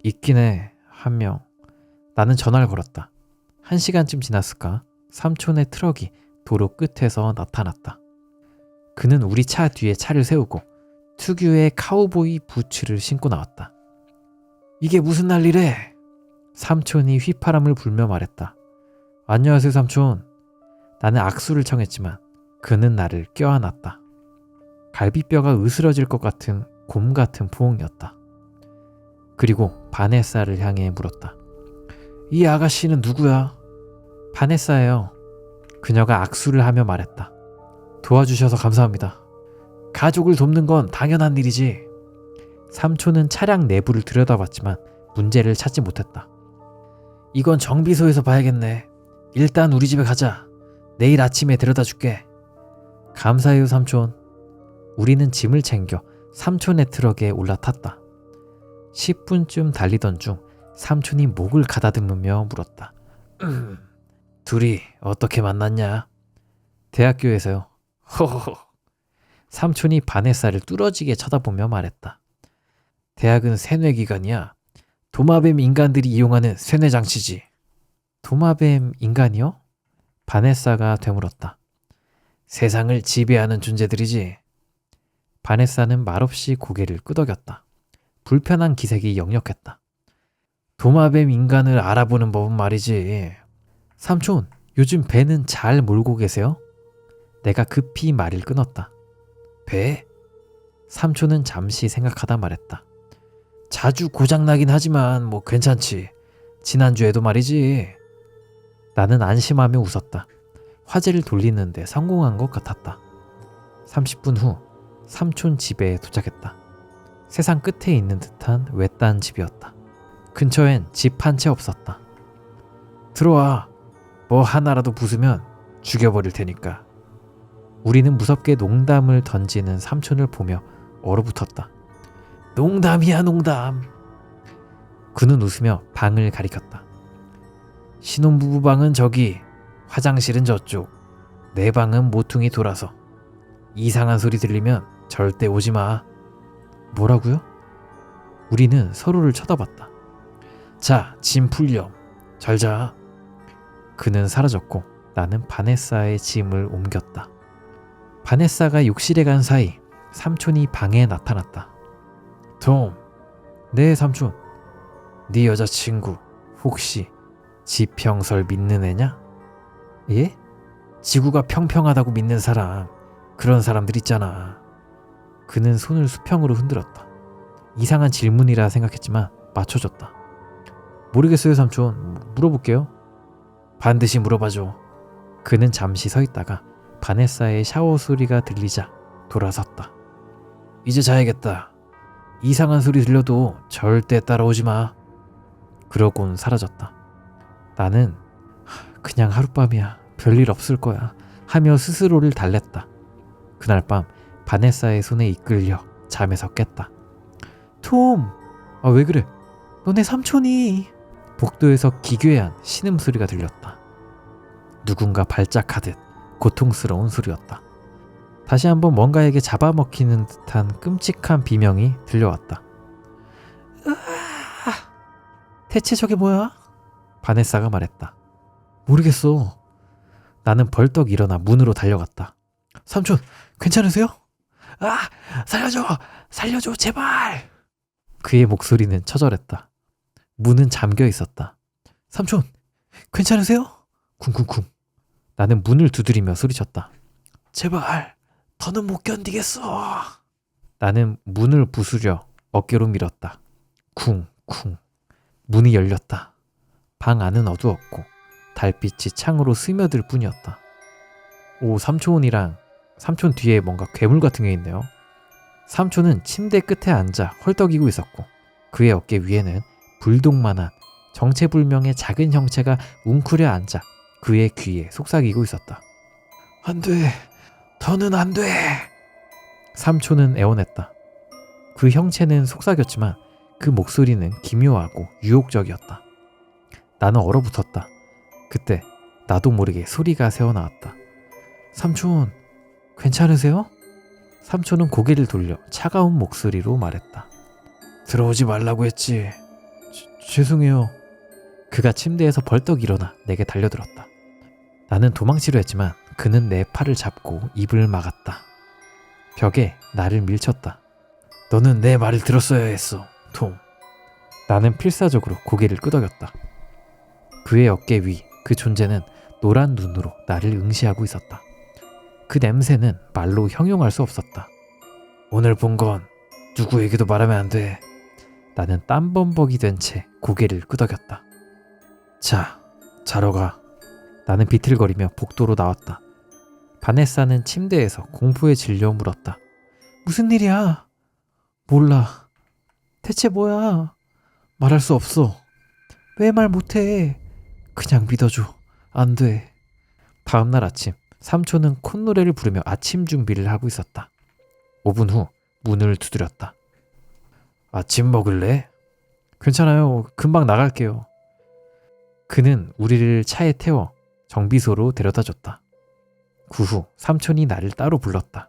있긴 해. 한 명. 나는 전화를 걸었다. 1시간쯤 지났을까? 삼촌의 트럭이 도로 끝에서 나타났다. 그는 우리 차 뒤에 차를 세우고 특유의 카우보이 부츠를 신고 나왔다. 이게 무슨 난리래? 삼촌이 휘파람을 불며 말했다. 안녕하세요 삼촌. 나는 악수를 청했지만 그는 나를 껴안았다. 갈비뼈가 으스러질 것 같은 곰 같은 포옹이었다. 그리고 바네사를 향해 물었다. 이 아가씨는 누구야? 바네사예요. 그녀가 악수를 하며 말했다. 도와주셔서 감사합니다. 가족을 돕는 건 당연한 일이지. 삼촌은 차량 내부를 들여다봤지만 문제를 찾지 못했다. 이건 정비소에서 봐야겠네. 일단 우리 집에 가자. 내일 아침에 데려다 줄게. 감사해요 삼촌. 우리는 짐을 챙겨 삼촌의 트럭에 올라탔다. 10분쯤 달리던 중 삼촌이 목을 가다듬으며 물었다. 둘이 어떻게 만났냐? 대학교에서요. 허허허. 삼촌이 바네사를 뚫어지게 쳐다보며 말했다. 대학은 세뇌기관이야. 도마뱀 인간들이 이용하는 세뇌장치지. 도마뱀 인간이요? 바네사가 되물었다. 세상을 지배하는 존재들이지. 바네사는 말없이 고개를 끄덕였다. 불편한 기색이 역력했다. 도마뱀 인간을 알아보는 법은 말이지. 삼촌, 요즘 배는 잘 몰고 계세요? 내가 급히 말을 끊었다. 배? 삼촌은 잠시 생각하다 말했다. 자주 고장나긴 하지만 뭐 괜찮지. 지난주에도 말이지. 나는 안심하며 웃었다. 화제를 돌리는데 성공한 것 같았다. 30분 후 삼촌 집에 도착했다. 세상 끝에 있는 듯한 외딴 집이었다. 근처엔 집 한 채 없었다. 들어와. 뭐 하나라도 부수면 죽여버릴 테니까. 우리는 무섭게 농담을 던지는 삼촌을 보며 얼어붙었다. 농담이야 농담. 그는 웃으며 방을 가리켰다. 신혼부부 방은 저기, 화장실은 저쪽, 내 방은 모퉁이 돌아서. 이상한 소리 들리면 절대 오지 마. 뭐라고요? 우리는 서로를 쳐다봤다. 자, 짐 풀렴. 잘 자. 그는 사라졌고 나는 바네사의 짐을 옮겼다. 바네사가 욕실에 간 사이 삼촌이 방에 나타났다. 톰. 네, 삼촌. 네 여자친구 혹시 지평설 믿는 애냐? 예? 지구가 평평하다고 믿는 사람, 그런 사람들 있잖아. 그는 손을 수평으로 흔들었다. 이상한 질문이라 생각했지만 맞춰줬다. 모르겠어요, 삼촌. 물어볼게요. 반드시 물어봐줘. 그는 잠시 서 있다가 바네사의 샤워 소리가 들리자 돌아섰다. 이제 자야겠다. 이상한 소리 들려도 절대 따라오지 마. 그러곤 사라졌다. 나는 그냥 하룻밤이야. 별일 없을 거야 하며 스스로를 달랬다. 그날 밤 바네사의 손에 이끌려 잠에서 깼다. 톰! 아, 왜 그래? 너네 삼촌이... 복도에서 기괴한 신음소리가 들렸다. 누군가 발작하듯 고통스러운 소리였다. 다시 한번 뭔가에게 잡아먹히는 듯한 끔찍한 비명이 들려왔다. 으아! 대체 저게 뭐야? 바네사가 말했다. 모르겠어. 나는 벌떡 일어나 문으로 달려갔다. 삼촌, 괜찮으세요? 아! 살려줘! 살려줘, 제발! 그의 목소리는 처절했다. 문은 잠겨 있었다. 삼촌, 괜찮으세요? 쿵쿵쿵. 나는 문을 두드리며 소리쳤다. 제발, 더는 못 견디겠어. 나는 문을 부수려 어깨로 밀었다. 쿵쿵. 문이 열렸다. 방 안은 어두웠고 달빛이 창으로 스며들 뿐이었다. 오, 삼촌이랑 삼촌 뒤에 뭔가 괴물 같은 게 있네요. 삼촌은 침대 끝에 앉아 헐떡이고 있었고 그의 어깨 위에는 불독만한 정체불명의 작은 형체가 웅크려 앉아 그의 귀에 속삭이고 있었다. 안 돼. 더는 안 돼. 삼촌은 애원했다. 그 형체는 속삭였지만 그 목소리는 기묘하고 유혹적이었다. 나는 얼어붙었다. 그때 나도 모르게 소리가 새어나왔다. 삼촌, 괜찮으세요? 삼촌은 고개를 돌려 차가운 목소리로 말했다. 들어오지 말라고 했지. 죄송해요. 그가 침대에서 벌떡 일어나 내게 달려들었다. 나는 도망치려 했지만 그는 내 팔을 잡고 입을 막았다. 벽에 나를 밀쳤다. 너는 내 말을 들었어야 했어, 톰. 나는 필사적으로 고개를 끄덕였다. 그의 어깨 위 그 존재는 노란 눈으로 나를 응시하고 있었다. 그 냄새는 말로 형용할 수 없었다. 오늘 본 건 누구에게도 말하면 안 돼. 나는 땀범벅이 된 채 고개를 끄덕였다. 자, 자러 가. 나는 비틀거리며 복도로 나왔다. 바네사는 침대에서 공포에 질려 물었다. 무슨 일이야? 몰라. 대체 뭐야? 말할 수 없어. 왜 말 못해? 그냥 믿어줘. 안 돼. 다음날 아침 삼촌은 콧노래를 부르며 아침 준비를 하고 있었다. 5분 후 문을 두드렸다. 아침 먹을래? 괜찮아요. 금방 나갈게요. 그는 우리를 차에 태워 정비소로 데려다 줬다. 그 후 삼촌이 나를 따로 불렀다.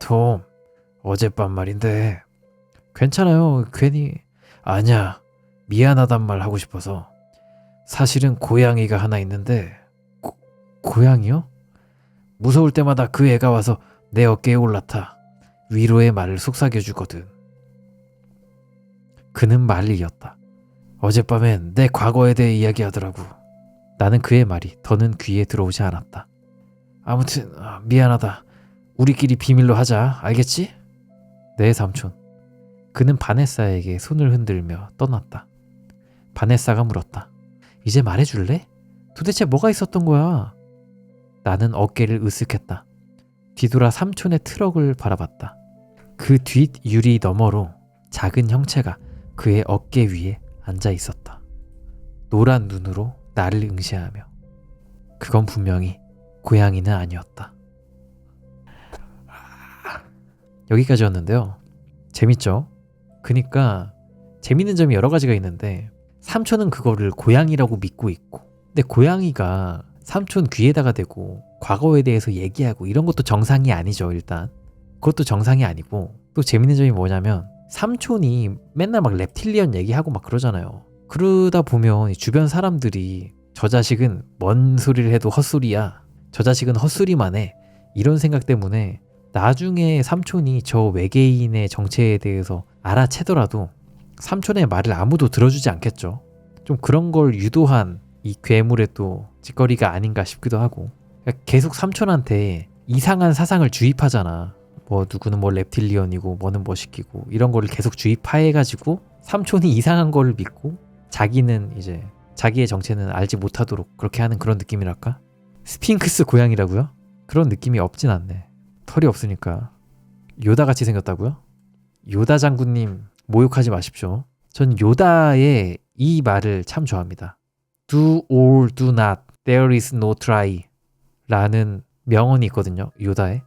톰, 어젯밤 말인데. 괜찮아요. 괜히. 아니야. 미안하단 말 하고 싶어서. 사실은 고양이가 하나 있는데. 고양이요? 무서울 때마다 그 애가 와서 내 어깨에 올라타 위로의 말을 속삭여주거든. 그는 말을 이었다. 어젯밤엔 내 과거에 대해 이야기하더라고. 나는 그의 말이 더는 귀에 들어오지 않았다. 아무튼 미안하다. 우리끼리 비밀로 하자. 알겠지? 네, 삼촌. 그는 바네사에게 손을 흔들며 떠났다. 바네사가 물었다. 이제 말해줄래? 도대체 뭐가 있었던 거야? 나는 어깨를 으쓱했다. 뒤돌아 삼촌의 트럭을 바라봤다. 그 뒷 유리 너머로 작은 형체가 그의 어깨 위에 앉아 있었다. 노란 눈으로 나를 응시하며. 그건 분명히 고양이는 아니었다. 여기까지였는데요. 재밌죠? 그니까 재밌는 점이 여러 가지가 있는데 삼촌은 그거를 고양이라고 믿고 있고, 근데 고양이가 삼촌 귀에다가 대고 과거에 대해서 얘기하고 이런 것도 정상이 아니죠. 일단 그것도 정상이 아니고, 또 재밌는 점이 뭐냐면 삼촌이 맨날 막 reptilian 얘기하고 막 그러잖아요. 그러다 보면 주변 사람들이 저 자식은 뭔 소리를 해도 헛소리야, 저 자식은 헛소리만 해, 이런 생각 때문에 나중에 삼촌이 저 외계인의 정체에 대해서 알아채더라도 삼촌의 말을 아무도 들어주지 않겠죠. 좀 그런 걸 유도한 이 괴물의 또 짓거리가 아닌가 싶기도 하고, 그러니까 계속 삼촌한테 이상한 사상을 주입하잖아. 뭐 누구는 뭐 reptilian이고 뭐는 뭐 시키고 이런 거를 계속 주입해가지고 삼촌이 이상한 거를 믿고 자기는 이제 자기의 정체는 알지 못하도록 그렇게 하는 그런 느낌이랄까? 스핑크스 고양이라고요? 그런 느낌이 없진 않네. 털이 없으니까. 요다같이 생겼다고요? 요다 장군님 모욕하지 마십시오. 전 요다의 이 말을 참 좋아합니다. Do or do not, there is no try 라는 명언이 있거든요. 요다에.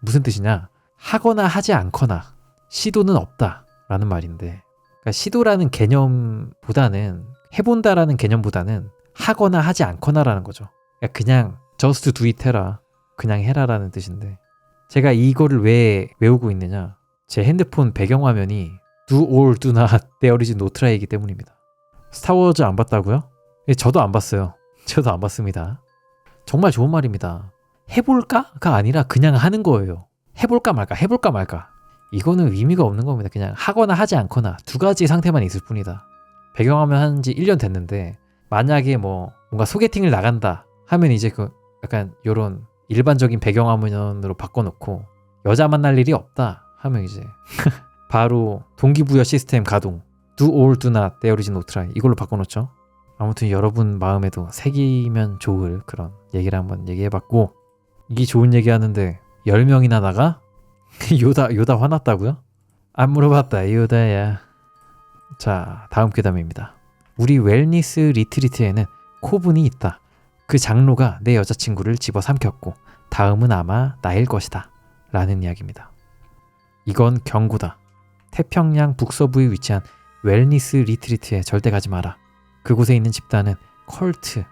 무슨 뜻이냐? 하거나 하지 않거나 시도는 없다 라는 말인데, 그러니까 시도라는 개념보다는, 해본다라는 개념보다는 하거나 하지 않거나 라는 거죠. 그러니까 그냥 just do it 해라, 그냥 해라 라는 뜻인데, 제가 이거를 왜 외우고 있느냐, 제 핸드폰 배경화면이 do or do not, there is no try이기 때문입니다. 스타워즈 안 봤다고요? 저도 안 봤어요. 저도 안 봤습니다. 정말 좋은 말입니다. 해볼까가 아니라 그냥 하는 거예요. 해볼까 말까, 해볼까 말까. 이거는 의미가 없는 겁니다. 그냥 하거나 하지 않거나 두 가지 상태만 있을 뿐이다. 배경화면 한 지 1년 됐는데 만약에 뭐 뭔가 소개팅을 나간다 하면 이제 그 약간 요런 일반적인 배경화면으로 바꿔놓고 여자 만날 일이 없다 하면 이제 바로 동기부여 시스템 가동, do or do not, there is no try 이걸로 바꿔놓죠. 아무튼 여러분 마음에도 새기면 좋을 그런 얘기를 한번 얘기해봤고, 이게 좋은 얘기하는데 10명이나 나가? 요다 화났다고요? 안 물어봤다 요다야. 자, 다음 괴담입니다. 우리 웰니스 리트리트에는 코분이 있다. 그 장로가 내 여자친구를 집어삼켰고 다음은 아마 나일 것이다 라는 이야기입니다. 이건 경고다. 태평양 북서부에 위치한 웰니스 리트리트에 절대 가지 마라. 그곳에 있는 집단은 컬트,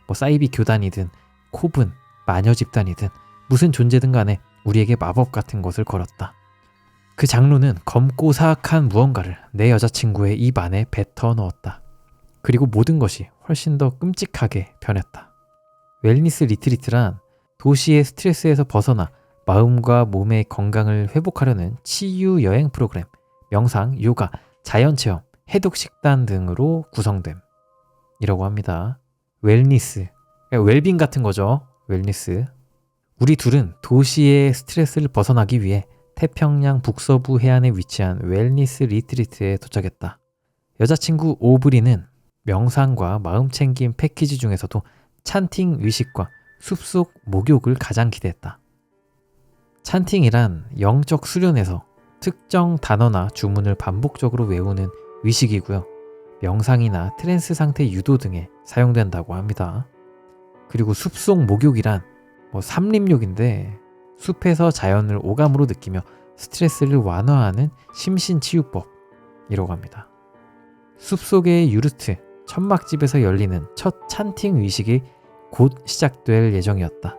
뭐 사이비 교단이든 코분, 마녀 집단이든 무슨 존재든 간에 우리에게 마법 같은 것을 걸었다. 그 장로는 검고 사악한 무언가를 내 여자친구의 입 안에 뱉어 넣었다. 그리고 모든 것이 훨씬 더 끔찍하게 변했다. 웰니스 리트리트란 도시의 스트레스에서 벗어나 마음과 몸의 건강을 회복하려는 치유 여행 프로그램, 명상, 요가, 자연체험, 해독식단 등으로 구성됨 이라고 합니다. 웰니스, 웰빙 같은 거죠. 웰니스. 우리 둘은 도시의 스트레스를 벗어나기 위해 태평양 북서부 해안에 위치한 웰니스 리트리트에 도착했다. 여자친구 오브리는 명상과 마음챙김 패키지 중에서도 찬팅 의식과 숲속 목욕을 가장 기대했다. 찬팅이란 영적 수련에서 특정 단어나 주문을 반복적으로 외우는 의식이고요. 명상이나 트랜스 상태 유도 등에 사용된다고 합니다. 그리고 숲속 목욕이란 삼림욕인데 숲에서 자연을 오감으로 느끼며 스트레스를 완화하는 심신치유법이라고 합니다. 숲속의 유르트 천막집에서 열리는 첫 찬팅 의식이 곧 시작될 예정이었다.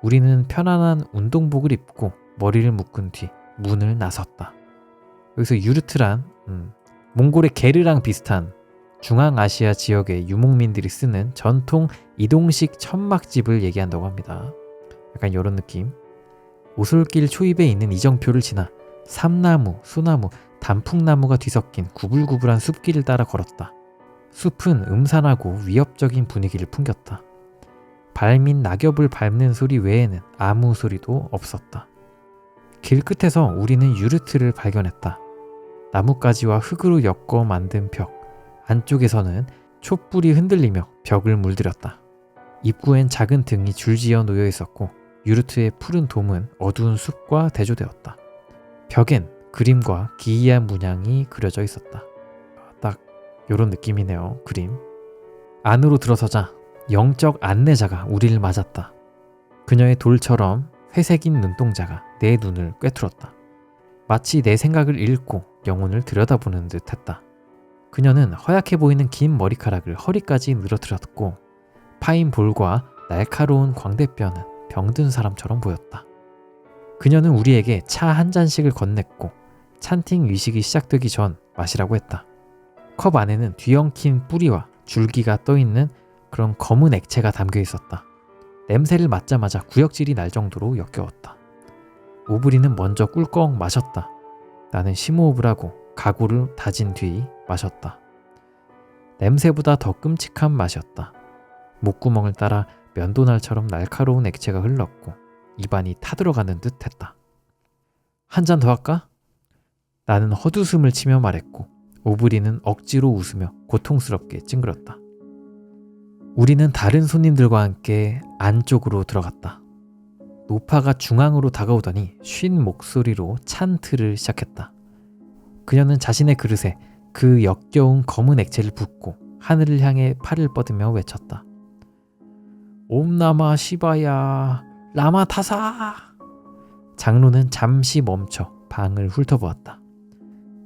우리는 편안한 운동복을 입고 머리를 묶은 뒤 문을 나섰다. 여기서 유르트란 몽골의 게르랑 비슷한 중앙아시아 지역의 유목민들이 쓰는 전통 이동식 천막집을 얘기한다고 합니다. 약간 이런 느낌. 오솔길 초입에 있는 이정표를 지나 삼나무, 소나무, 단풍나무가 뒤섞인 구불구불한 숲길을 따라 걸었다. 숲은 음산하고 위협적인 분위기를 풍겼다. 발밑 낙엽을 밟는 소리 외에는 아무 소리도 없었다. 길 끝에서 우리는 유르트를 발견했다. 나뭇가지와 흙으로 엮어 만든 벽, 안쪽에서는 촛불이 흔들리며 벽을 물들였다. 입구엔 작은 등이 줄지어 놓여 있었고 유르트의 푸른 돔은 어두운 숲과 대조되었다. 벽엔 그림과 기이한 문양이 그려져 있었다. 딱 요런 느낌이네요. 그림. 안으로 들어서자 영적 안내자가 우리를 맞았다. 그녀의 돌처럼 회색인 눈동자가 내 눈을 꿰뚫었다. 마치 내 생각을 읽고 영혼을 들여다보는 듯 했다. 그녀는 허약해 보이는 긴 머리카락을 허리까지 늘어뜨렸고 파인 볼과 날카로운 광대뼈는 병든 사람처럼 보였다. 그녀는 우리에게 차 한 잔씩을 건넸고 찬팅 의식이 시작되기 전 마시라고 했다. 컵 안에는 뒤엉킨 뿌리와 줄기가 떠있는 그런 검은 액체가 담겨 있었다. 냄새를 맡자마자 구역질이 날 정도로 역겨웠다. 오브리는 먼저 꿀꺽 마셨다. 나는 심호흡을 하고 각오를 다진 뒤 마셨다. 냄새보다 더 끔찍한 맛이었다. 목구멍을 따라 면도날처럼 날카로운 액체가 흘렀고 입안이 타들어가는 듯 했다. 한 잔 더 할까? 나는 헛웃음을 치며 말했고 오브리는 억지로 웃으며 고통스럽게 찡그렸다. 우리는 다른 손님들과 함께 안쪽으로 들어갔다. 노파가 중앙으로 다가오더니 쉰 목소리로 찬트를 시작했다. 그녀는 자신의 그릇에 그 역겨운 검은 액체를 붓고 하늘을 향해 팔을 뻗으며 외쳤다. 옴나마 시바야 라마 타사. 장로는 잠시 멈춰 방을 훑어보았다.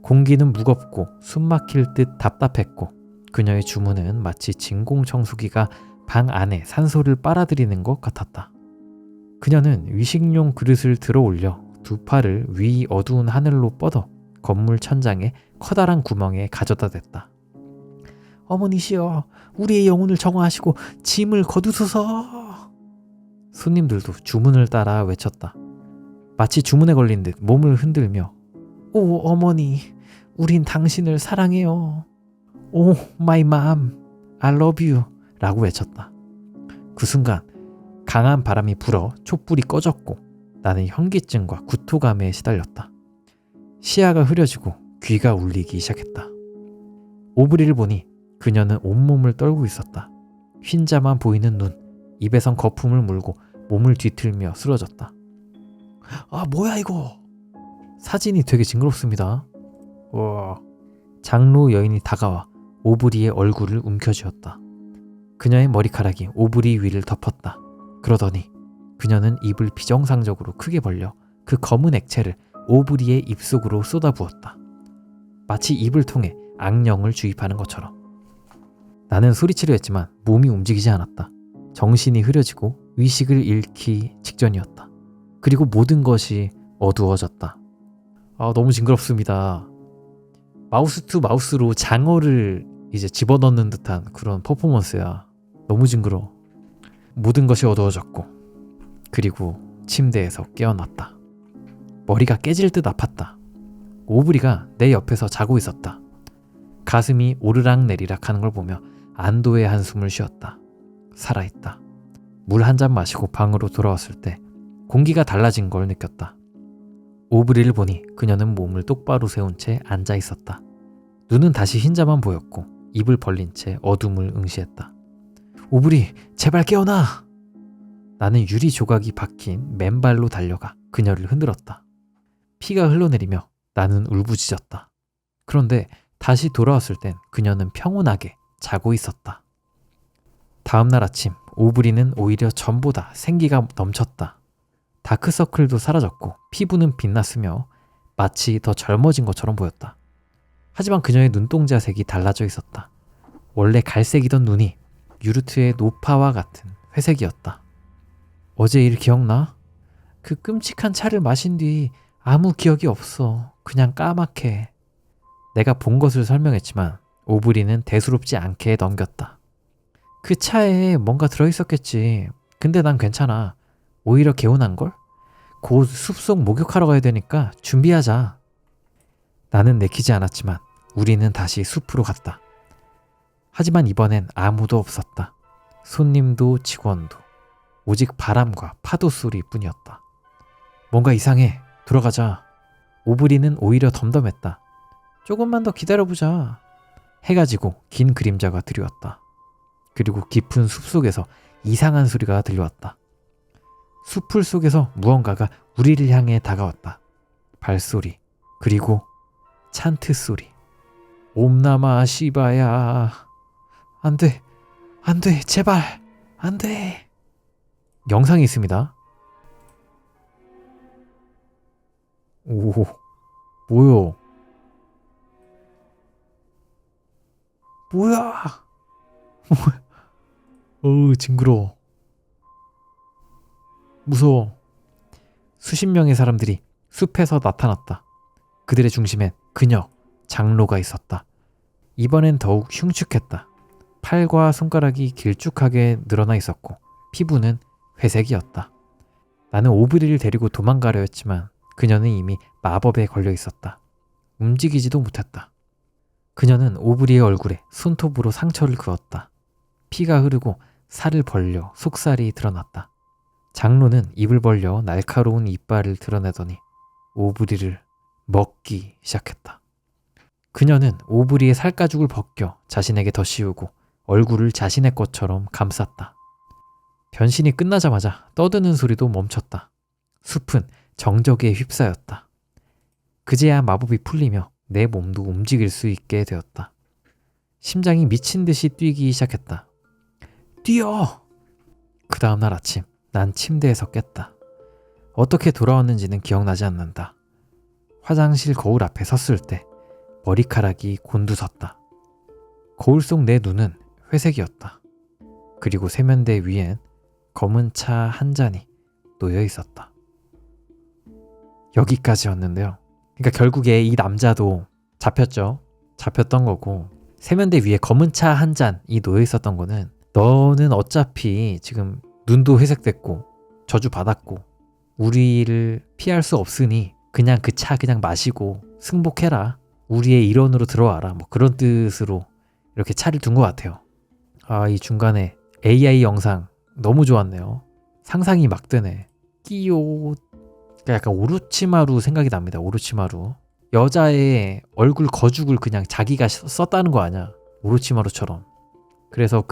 공기는 무겁고 숨막힐 듯 답답했고 그녀의 주문은 마치 진공청소기가 방 안에 산소를 빨아들이는 것 같았다. 그녀는 위식용 그릇을 들어 올려 두 팔을 위 어두운 하늘로 뻗어 건물 천장에 커다란 구멍에 가져다 댔다. 어머니시여, 우리의 영혼을 정화하시고 짐을 거두소서. 손님들도 주문을 따라 외쳤다. 마치 주문에 걸린 듯 몸을 흔들며 오 어머니, 우린 당신을 사랑해요. 오 마이 맘, I love you 라고 외쳤다. 그 순간 강한 바람이 불어 촛불이 꺼졌고 나는 현기증과 구토감에 시달렸다. 시야가 흐려지고 귀가 울리기 시작했다. 오브리를 보니 그녀는 온몸을 떨고 있었다. 흰자만 보이는 눈, 입에선 거품을 물고 몸을 뒤틀며 쓰러졌다. 아 뭐야 이거. 사진이 되게 징그럽습니다. 우와. 장로 여인이 다가와 오브리의 얼굴을 움켜쥐었다. 그녀의 머리카락이 오브리 위를 덮었다. 그러더니 그녀는 입을 비정상적으로 크게 벌려 그 검은 액체를 오브리의 입속으로 쏟아부었다. 마치 입을 통해 악령을 주입하는 것처럼. 나는 소리치려 했지만 몸이 움직이지 않았다. 정신이 흐려지고 의식을 잃기 직전이었다. 그리고 모든 것이 어두워졌다. 아, 너무 징그럽습니다. 마우스 투 마우스로 장어를 이제 집어넣는 듯한 그런 퍼포먼스야. 너무 징그러워. 모든 것이 어두워졌고 그리고 침대에서 깨어났다. 머리가 깨질 듯 아팠다. 오브리가 내 옆에서 자고 있었다. 가슴이 오르락내리락 하는 걸 보며 안도의 한숨을 쉬었다. 살아있다. 물 한 잔 마시고 방으로 돌아왔을 때 공기가 달라진 걸 느꼈다. 오브리를 보니 그녀는 몸을 똑바로 세운 채 앉아 있었다. 눈은 다시 흰자만 보였고 입을 벌린 채 어둠을 응시했다. 오브리, 제발 깨어나! 나는 유리 조각이 박힌 맨발로 달려가 그녀를 흔들었다. 피가 흘러내리며 나는 울부짖었다. 그런데 다시 돌아왔을 땐 그녀는 평온하게 자고 있었다. 다음날 아침 오브리는 오히려 전보다 생기가 넘쳤다. 다크서클도 사라졌고 피부는 빛났으며 마치 더 젊어진 것처럼 보였다. 하지만 그녀의 눈동자 색이 달라져 있었다. 원래 갈색이던 눈이 유르트의 노파와 같은 회색이었다. 어제 일 기억나? 그 끔찍한 차를 마신 뒤 아무 기억이 없어. 그냥 까맣게. 내가 본 것을 설명했지만 오브리는 대수롭지 않게 넘겼다. 그 차에 뭔가 들어있었겠지. 근데 난 괜찮아. 오히려 개운한걸? 곧 숲속 목욕하러 가야 되니까 준비하자. 나는 내키지 않았지만 우리는 다시 숲으로 갔다. 하지만 이번엔 아무도 없었다. 손님도 직원도. 오직 바람과 파도 소리뿐이었다. 뭔가 이상해. 들어가자. 오브리는 오히려 덤덤했다. 조금만 더 기다려보자. 해가 지고 긴 그림자가 드리웠다. 그리고 깊은 숲속에서 이상한 소리가 들려왔다. 숲풀 속에서 무언가가 우리를 향해 다가왔다. 발소리, 그리고 찬트 소리. 옴나마 시바야. 안 돼, 안 돼, 제발, 안 돼. 영상이 있습니다. 오, 뭐요? 뭐야? 어우, 징그러워. 무서워. 수십 명의 사람들이 숲에서 나타났다. 그들의 중심엔 그녀, 장로가 있었다. 이번엔 더욱 흉측했다. 팔과 손가락이 길쭉하게 늘어나 있었고 피부는 회색이었다. 나는 오브리를 데리고 도망가려 했지만 그녀는 이미 마법에 걸려 있었다. 움직이지도 못했다. 그녀는 오브리의 얼굴에 손톱으로 상처를 그었다. 피가 흐르고 살을 벌려 속살이 드러났다. 장로는 입을 벌려 날카로운 이빨을 드러내더니 오브리를 먹기 시작했다. 그녀는 오브리의 살가죽을 벗겨 자신에게 더 씌우고 얼굴을 자신의 것처럼 감쌌다. 변신이 끝나자마자 떠드는 소리도 멈췄다. 숲은 정적에 휩싸였다. 그제야 마법이 풀리며 내 몸도 움직일 수 있게 되었다. 심장이 미친 듯이 뛰기 시작했다. 뛰어! 그 다음날 아침 난 침대에서 깼다. 어떻게 돌아왔는지는 기억나지 않는다. 화장실 거울 앞에 섰을 때 머리카락이 곤두섰다. 거울 속 내 눈은 회색이었다. 그리고 세면대 위엔 검은 차 한 잔이 놓여 있었다. 여기까지였는데요. 그러니까 결국에 이 남자도 잡혔죠. 잡혔던 거고 세면대 위에 검은 차 한 잔이 놓여 있었던 거는 너는 어차피 지금 눈도 회색됐고 저주받았고 우리를 피할 수 없으니 그냥 그 차 그냥 마시고 승복해라. 우리의 일원으로 들어와라. 뭐 그런 뜻으로 이렇게 차를 둔 것 같아요. 아, 이 중간에 AI 영상 너무 좋았네요. 상상이 막 되네. 끼요. 그러니까 약간 오로치마루 생각이 납니다. 오로치마루. 여자의 얼굴 거죽을 그냥 자기가 썼다는 거 아니야. 오로치마루처럼. 그래서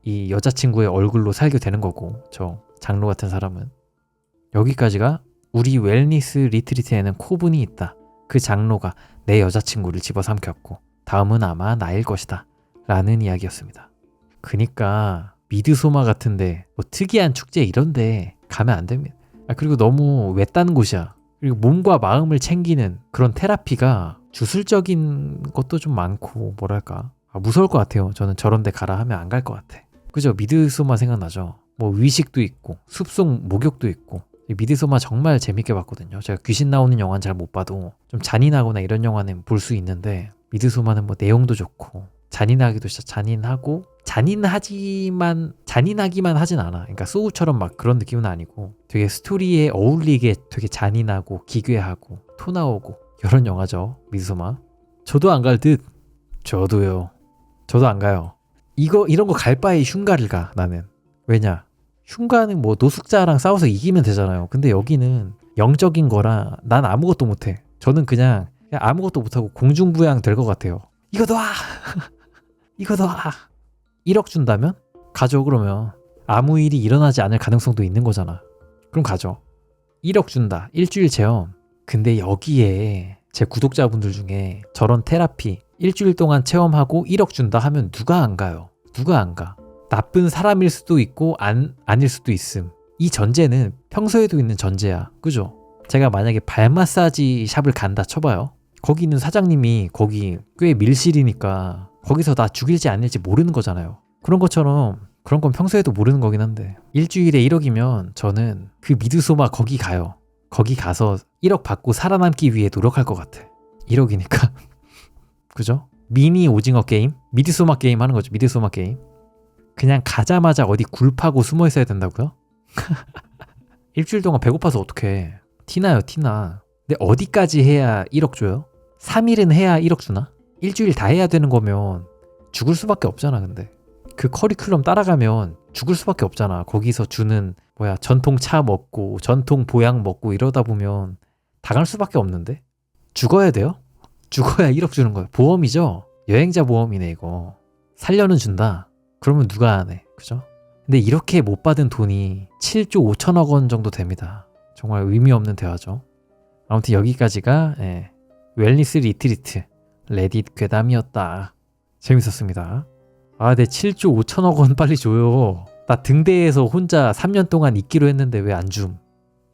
이 여자친구의 얼굴로 살게 되는 거고 저 장로 같은 사람은. 여기까지가 우리 웰니스 리트리트에는 코분이 있다. 그 장로가 내 여자친구를 집어삼켰고 다음은 아마 나일 것이다. 라는 이야기였습니다. 그니까 미드소마 같은데 뭐 특이한 축제 이런데 가면 안 됩니다. 그리고 너무 외딴 곳이야. 그리고 몸과 마음을 챙기는 그런 테라피가 주술적인 것도 좀 많고 뭐랄까 무서울 것 같아요. 저는 저런 데 가라 하면 안 갈 것 같아. 그죠? 미드소마 생각나죠? 뭐 위식도 있고 숲속 목욕도 있고 미드소마 정말 재밌게 봤거든요. 제가 귀신 나오는 영화는 잘 못 봐도 좀 잔인하거나 이런 영화는 볼 수 있는데 미드소마는 뭐 내용도 좋고 잔인하기도 진짜 잔인하고 잔인하기만 하진 않아. 그러니까 소우처럼 막 그런 느낌은 아니고 되게 스토리에 어울리게 되게 잔인하고 기괴하고 토 나오고 이런 영화죠. 미드소마. 저도 안 갈 듯. 저도요. 저도 안 가요. 이런 거 갈 바에 흉가를 가 나는. 왜냐? 흉가는 뭐 노숙자랑 싸워서 이기면 되잖아요. 근데 여기는 영적인 거라 난 아무것도 못해. 저는 그냥 아무것도 못하고 공중부양 될 것 같아요. 이거 놔! 이거 놔! 1억 준다면? 가죠. 그러면 아무 일이 일어나지 않을 가능성도 있는 거잖아. 그럼 가죠. 1억 준다. 일주일 체험. 근데 여기에 제 구독자분들 중에 저런 테라피 일주일 동안 체험하고 1억 준다 하면 누가 안 가요? 누가 안 가? 나쁜 사람일 수도 있고 아닐 수도 있음. 이 전제는 평소에도 있는 전제야. 그죠? 제가 만약에 발 마사지 샵을 간다 쳐봐요. 거기 있는 사장님이 거기 꽤 밀실이니까 거기서 나 죽일지 아닐지 모르는 거잖아요. 그런 것처럼 그런 건 평소에도 모르는 거긴 한데 일주일에 1억이면 저는 그 미드소마 거기 가요. 거기 가서 1억 받고 살아남기 위해 노력할 것 같아. 1억이니까. 그죠? 미니 오징어 게임? 미드소마 게임 하는 거죠. 미드소마 게임. 그냥 가자마자 어디 굴 파고 숨어 있어야 된다고요? 일주일 동안 배고파서 어떡해. 티나요, 티나. 근데 어디까지 해야 1억 줘요? 3일은 해야 1억 주나? 일주일 다 해야 되는 거면 죽을 수밖에 없잖아, 근데. 그 커리큘럼 따라가면 죽을 수밖에 없잖아. 거기서 주는 전통 차 먹고 전통 보양 먹고 이러다 보면 당할 수밖에 없는데? 죽어야 돼요? 죽어야 1억 주는 거예요. 보험이죠? 여행자 보험이네 이거. 살려는 준다. 그러면 누가 안 해. 그죠? 근데 이렇게 못 받은 돈이 7조 5천억 원 정도 됩니다. 정말 의미 없는 대화죠. 아무튼 여기까지가 웰니스 리트리트 레딧 괴담이었다. 재밌었습니다. 아, 내 7조 5천억 원 빨리 줘요. 나 등대에서 혼자 3년 동안 있기로 했는데 왜 안 줌?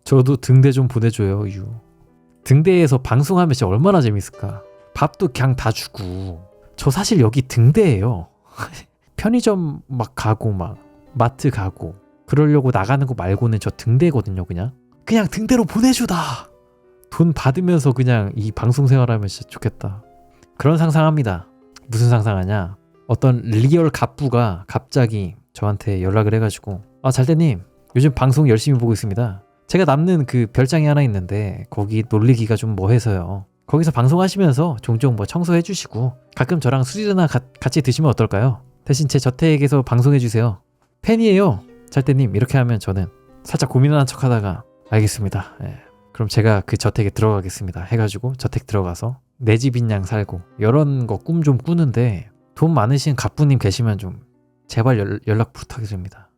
저도 등대 좀 보내줘요. 등대에서 방송하면 진짜 얼마나 재밌을까. 밥도 그냥 다 주고. 저 사실 여기 등대예요. 편의점 막 가고 막 마트 가고 그러려고 나가는 거 말고는 저 등대거든요. 그냥 등대로 보내주다. 돈 받으면서 그냥 이 방송 생활하면 진짜 좋겠다. 그런 상상합니다. 무슨 상상하냐? 어떤 리얼 갑부가 갑자기 저한테 연락을 해가지고 잘대님 요즘 방송 열심히 보고 있습니다. 제가 남는 그 별장이 하나 있는데 거기 놀리기가 좀 뭐해서요. 거기서 방송하시면서 종종 청소해 주시고 가끔 저랑 술이나 같이 드시면 어떨까요? 대신 제 저택에서 방송해 주세요. 팬이에요. 잘대님. 이렇게 하면 저는 살짝 고민하는 척 하다가 알겠습니다. 그럼 제가 그 저택에 들어가겠습니다. 해가지고 저택 들어가서 내 집인 양 살고 이런 거 꿈 좀 꾸는데 돈 많으신 갑부님 계시면 좀 제발 연락 부탁드립니다.